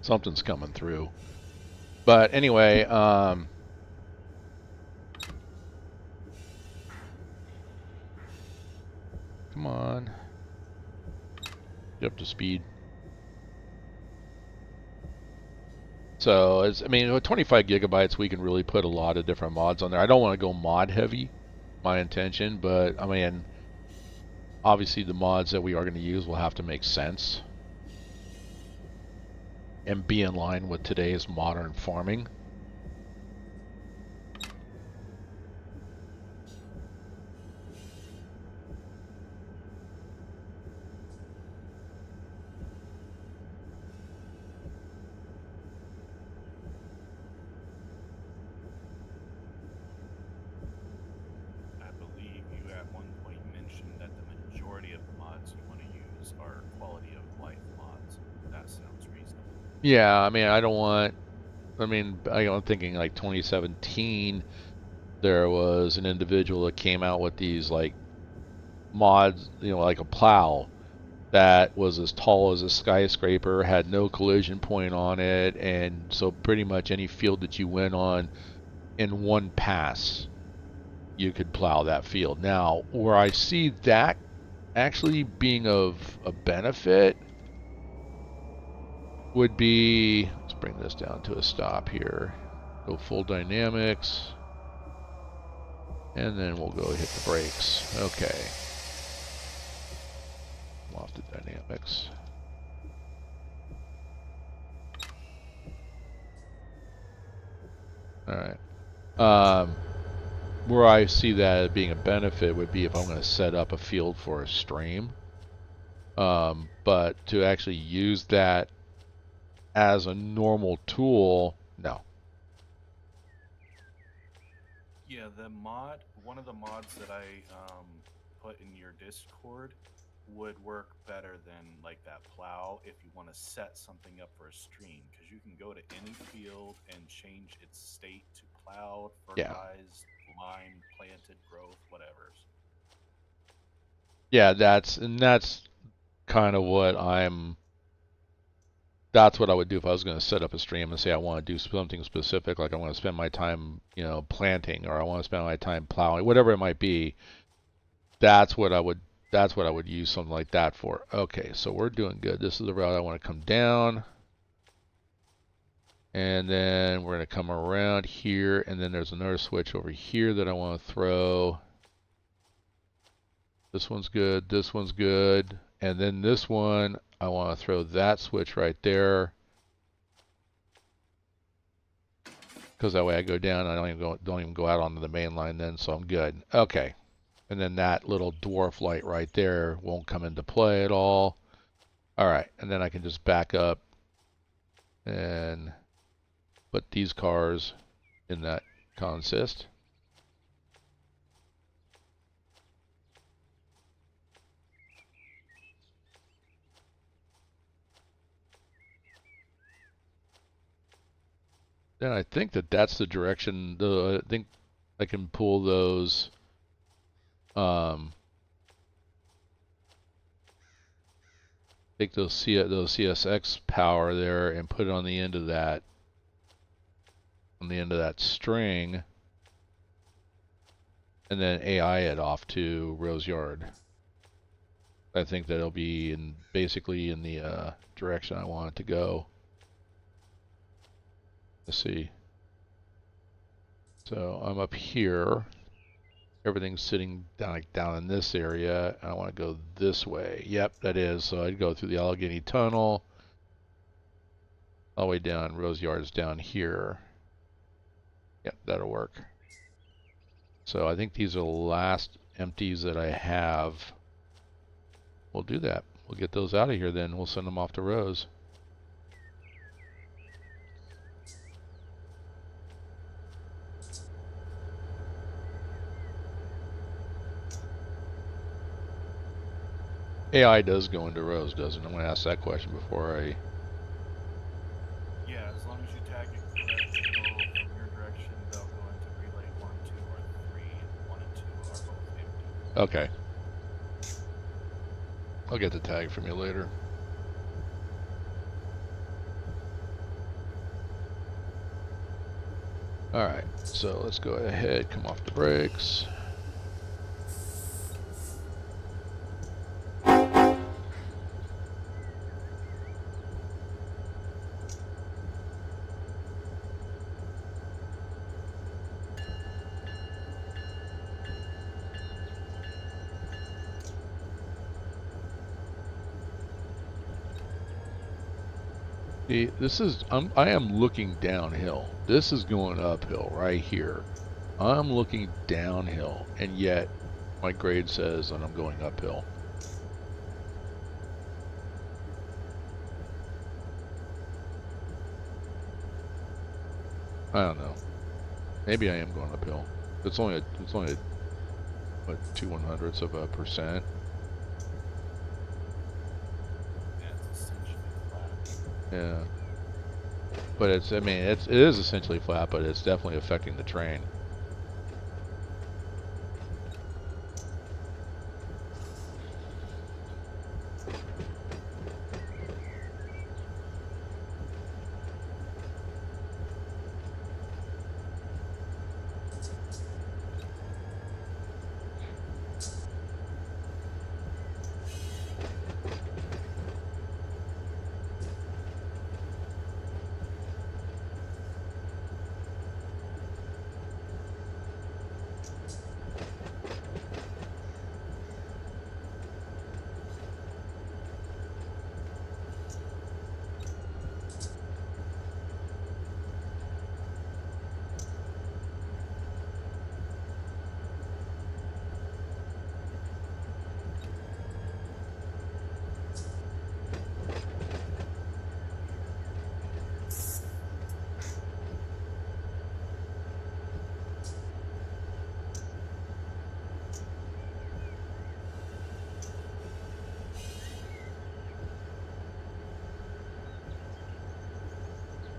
[SPEAKER 2] Something's coming through. But anyway, come on. Get up to speed. So, with 25 gigabytes, we can really put a lot of different mods on there. I don't want to go mod heavy, my intention, but obviously the mods that we are going to use will have to make sense and be in line with today's modern farming. Yeah, I mean, I don't want. I mean, I'm thinking like 2017. There was an individual that came out with these like mods, like a plow that was as tall as a skyscraper, had no collision point on it, and so pretty much any field that you went on in one pass, you could plow that field. Now, where I see that actually being of a benefit would be, let's bring this down to a stop here. Go full dynamics. And then we'll go hit the brakes. Okay. I'm off the dynamics. Alright. Where I see that being a benefit would be if I'm going to set up a field for a stream. But to actually use that as a normal tool, no.
[SPEAKER 4] Yeah, the mod, one of the mods that I put in your Discord would work better than like that plow if you want to set something up for a stream, because you can go to any field and change its state to plowed, fertilized, lime, planted, growth, whatever.
[SPEAKER 2] Yeah, that's kind of what that's what I would do if I was going to set up a stream and say I want to do something specific, like I want to spend my time, planting, or I want to spend my time plowing, whatever it might be. That's what I would use something like that for. Okay, so we're doing good. This is the route I want to come down. And then we're going to come around here, and then there's another switch over here that I want to throw. This one's good, this one's good. And then this one, I want to throw that switch right there. Because that way I go down, and I don't even go out onto the main line then, so I'm good. Okay. And then that little dwarf light right there won't come into play at all. Alright, and then I can just back up and put these cars in that consist. Then I think that's the direction. I think I can pull those. Take those CSX power there and put it on the end of that. On the end of that string, and then AI it off to Rose Yard. I think that'll be basically in the direction I want it to go. Let's see. So I'm up here. Everything's sitting down in this area, and I want to go this way. Yep, that is. So I'd go through the Allegheny Tunnel, all the way down. Rose Yard's down here. Yep, that'll work. So I think these are the last empties that I have. We'll do that. We'll get those out of here then. We'll send them off to Rose. AI does go into Rose, doesn't it? I'm going to ask that question before I...
[SPEAKER 4] Yeah, as long as you tag it correctly, from your direction, they'll go into relay 1, 2, or 3, and 1 and 2 are both empty.
[SPEAKER 2] Okay. I'll get the tag from you later. Alright, so let's go ahead, come off the brakes. See, this is, I am looking downhill. This is going uphill right here. I'm looking downhill, and yet my grade says that I'm going uphill. I don't know. Maybe I am going uphill. It's only what, 0.02%.
[SPEAKER 4] Yeah, it's essentially flat.
[SPEAKER 2] Yeah. But it's, I mean, it is essentially flat, but it's definitely affecting the train.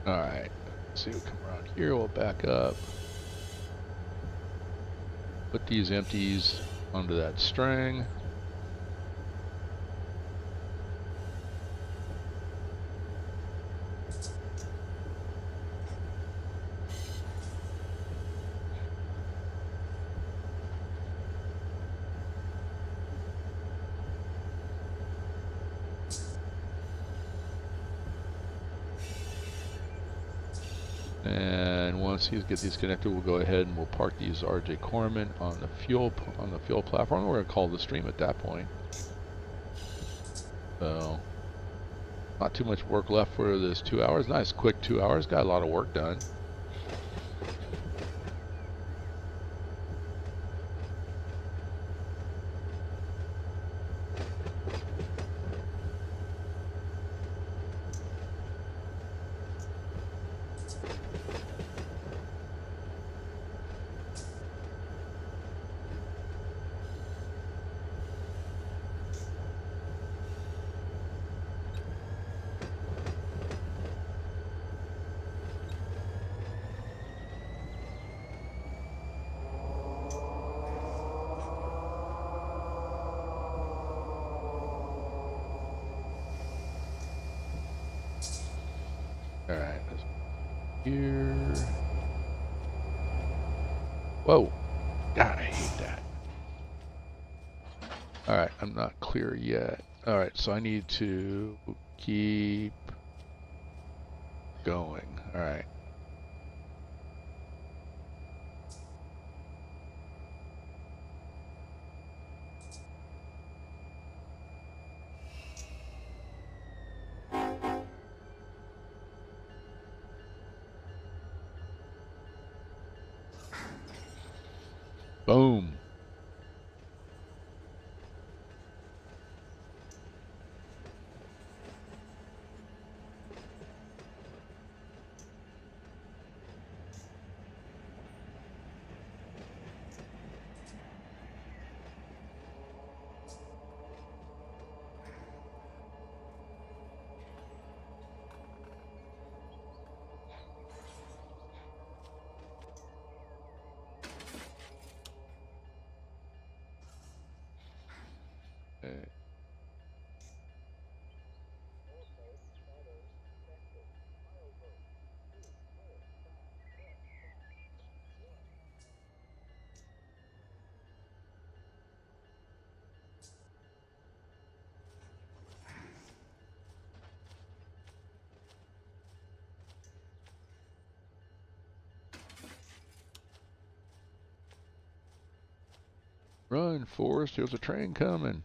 [SPEAKER 2] Alright, see, we'll come around here, we'll back up. Put these empties onto that string. And once these get these connected, we'll go ahead and we'll park these RJ Corman on the fuel platform. We're gonna call the stream at that point. So not too much work left for this 2 hours. Nice quick 2 hours. Got a lot of work done. Alright, here. Whoa. God, I hate that. Alright, I'm not clear yet. Alright, so I need to keep going. Alright. Boom. Okay. Run, Forrest, there's a train coming.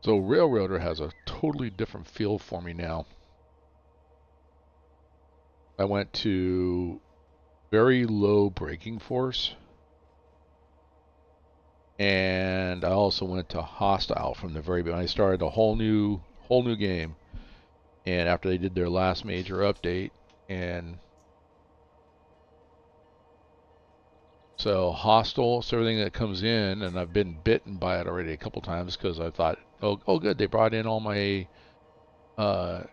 [SPEAKER 2] So Railroader has a totally different feel for me now. I went to very low braking force, and I also went to hostile from the very beginning. I started a whole new game, and after they did their last major update, and so hostile, so everything that comes in, and I've been bitten by it already a couple times because I thought, oh good, they brought in all my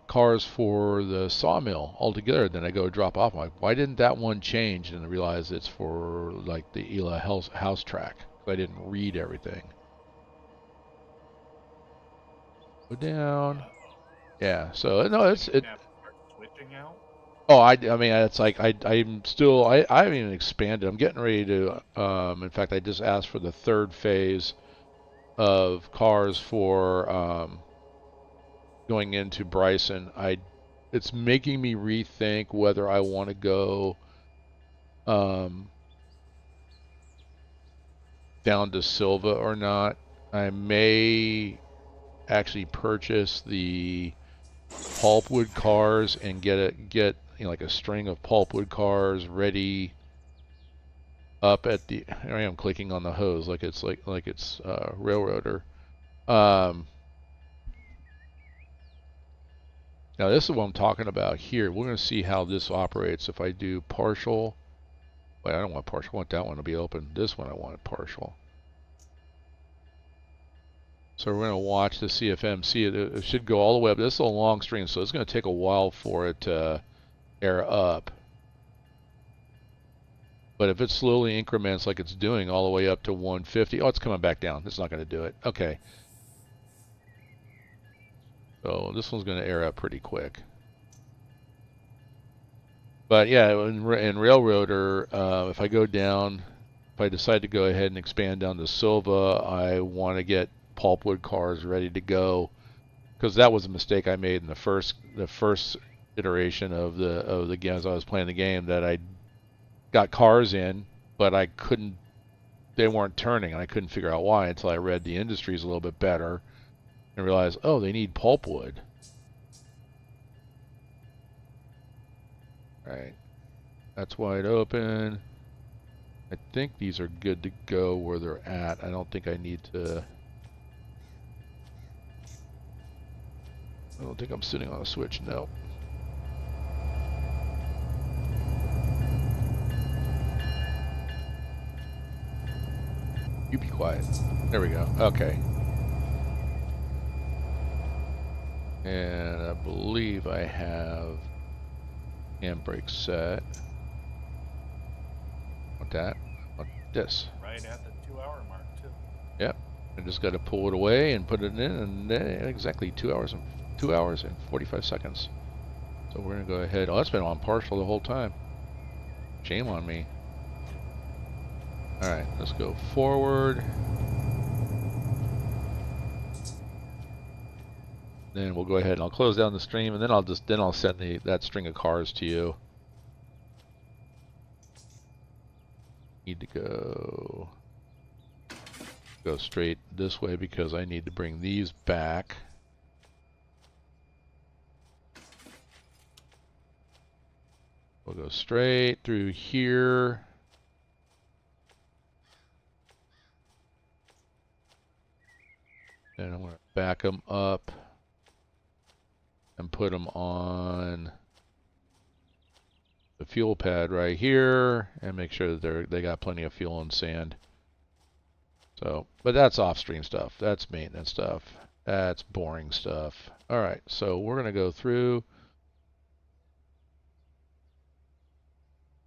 [SPEAKER 2] cars for the sawmill altogether. Then I go drop off. I'm like, why didn't that one change? And I realize it's for like the Ela house track. I didn't read everything. Go down. Yeah. So no, it's
[SPEAKER 5] You
[SPEAKER 2] it.
[SPEAKER 5] have to start switching out.
[SPEAKER 2] Oh, I mean, it's like I'm still I haven't even expanded. I'm getting ready to. In fact, I just asked for the third phase of cars for going into Bryson. It's making me rethink whether I want to go down to Silva or not. I may actually purchase the pulpwood cars and get like a string of pulpwood cars ready up at the. Here I am clicking on the hose like it's Railroader. Now this is what I'm talking about here. We're going to see how this operates if I do partial. Wait, I don't want partial. I want that one to be open. This one I want partial. So we're going to watch the CFMC. It should go all the way up. This is a long stream, so it's going to take a while for it to air up. But if it slowly increments like it's doing all the way up to 150, oh, it's coming back down. It's not going to do it. Okay. So this one's going to air up pretty quick. But yeah, in Railroader, if I go down, if I decide to go ahead and expand down to Silva, I want to get pulpwood cars ready to go, because that was a mistake I made in the first iteration of the game as I was playing the game, that I got cars in, but they weren't turning, and I couldn't figure out why until I read the industries a little bit better and realized, oh, they need pulpwood. All right, that's wide open. I think these are good to go where they're at. I don't think I need to. I don't think I'm sitting on a switch, no. You be quiet. There we go. Okay. And I believe I have handbrake set. Want that? Want this?
[SPEAKER 5] Right at the 2-hour mark too.
[SPEAKER 2] Yep. I just got to pull it away and put it in, and exactly 2 hours and 45 seconds. So we're gonna go ahead. Oh, that's been on partial the whole time. Shame on me. All right, let's go forward. Then we'll go ahead and I'll close down the stream, and then I'll send that string of cars to you. Need to go straight this way because I need to bring these back. We'll go straight through here. Then I'm going to back them up and put them on the fuel pad right here and make sure that they got plenty of fuel and sand. So, but that's off-stream stuff. That's maintenance stuff. That's boring stuff. All right, so we're going to go through.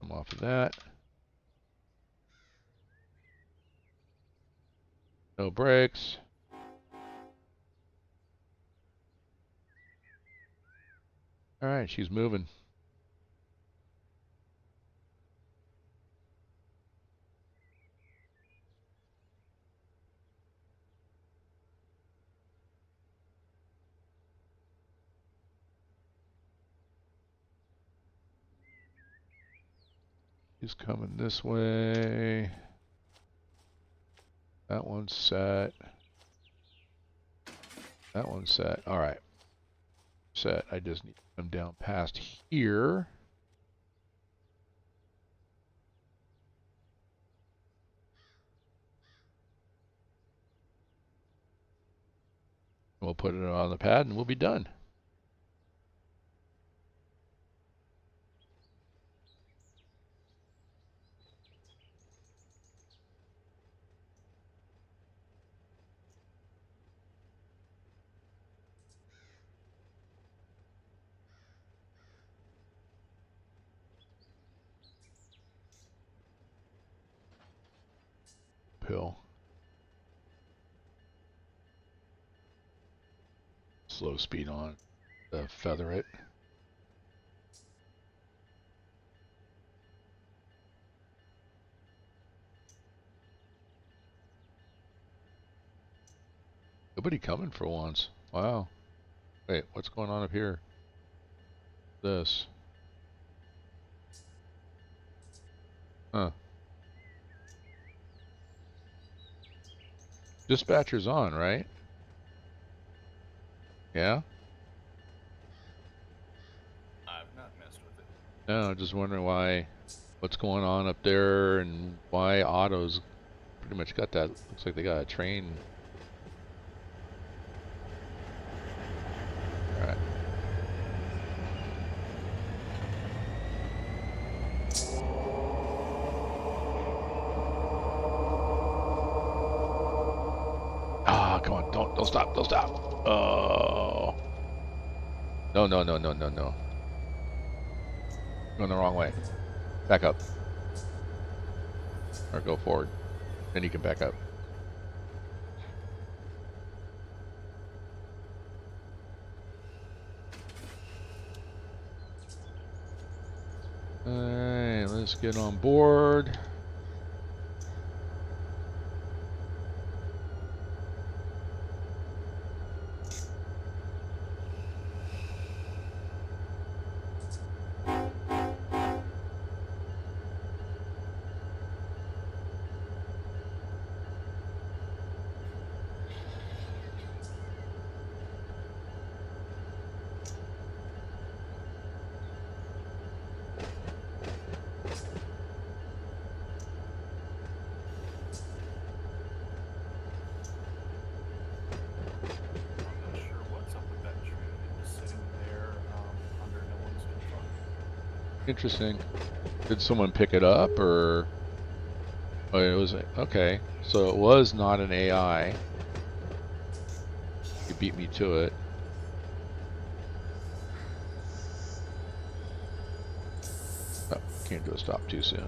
[SPEAKER 2] I'm off of that. No brakes. All right, she's moving. He's coming this way. That one's set. That one's set. All right. Set. I just need to come down past here. We'll put it on the pad and we'll be done. Pill. Slow speed on. Feather it. Nobody coming for once. Wow. Wait, what's going on up here? This. Huh. Dispatcher's on, right? Yeah?
[SPEAKER 5] I've not messed with it.
[SPEAKER 2] No, just wondering why, what's going on up there and why Otto's pretty much got that. Looks like they got a train. Alright. Ah, come on, don't stop, don't stop. Oh. No, no, no, no, no, no. Going the wrong way. Back up. Or go forward. Then you can back up. Alright, let's get on board. Interesting. Did someone pick it up or? Oh, it was okay. So it was not an AI. You beat me to it. Oh, can't do a stop too soon.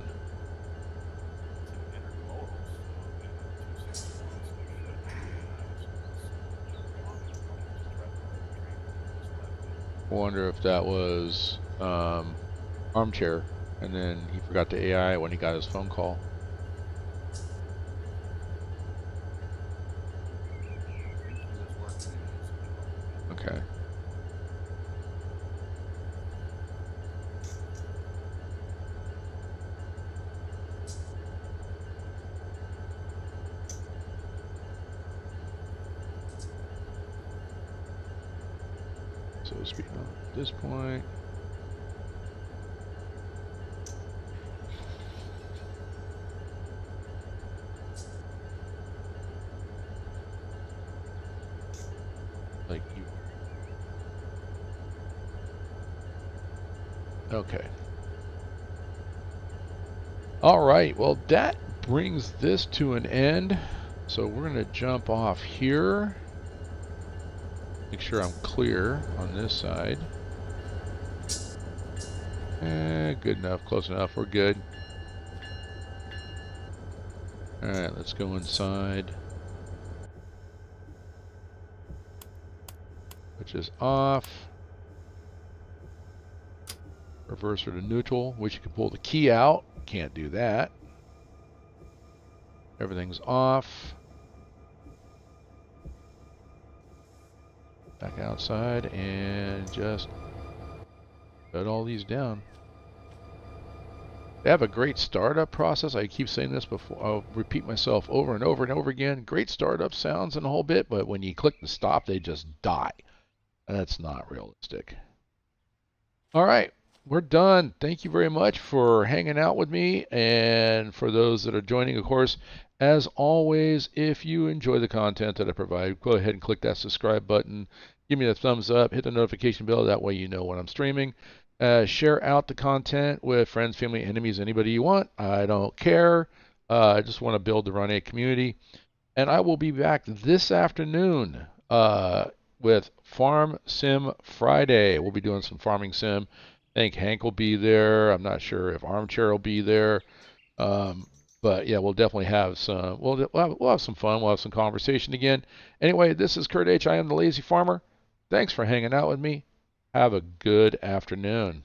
[SPEAKER 2] I wonder if that was armchair, and then he forgot the AI when he got his phone call. Okay. So speaking on at this point. Like you. Okay. All right. Well, that brings this to an end. So we're going to jump off here. Make sure I'm clear on this side. Good enough. Close enough. We're good. All right. Let's go inside. Which is off. Reverser to neutral. Wish you could pull the key out. Can't do that. Everything's off. Back outside and just shut all these down. They have a great startup process. I keep saying this before. I'll repeat myself over and over and over again. Great startup sounds and a whole bit, but when you click the stop, they just die. That's not realistic. All right, we're done. Thank you very much for hanging out with me, and for those that are joining, of course, as always, if you enjoy the content that I provide, go ahead and click that subscribe button. Give me a thumbs up. Hit the notification bell. That way you know when I'm streaming. Share out the content with friends, family, enemies, anybody you want. I don't care. I just want to build the Run8 community. And I will be back this afternoon with Farm Sim Friday. We'll be doing some farming sim. I think Hank will be there. I'm not sure if Armchair will be there. But yeah, we'll definitely have some. We'll have some fun. We'll have some conversation again. Anyway, this is Kurt H. I am the Lazy Farmer. Thanks for hanging out with me. Have a good afternoon.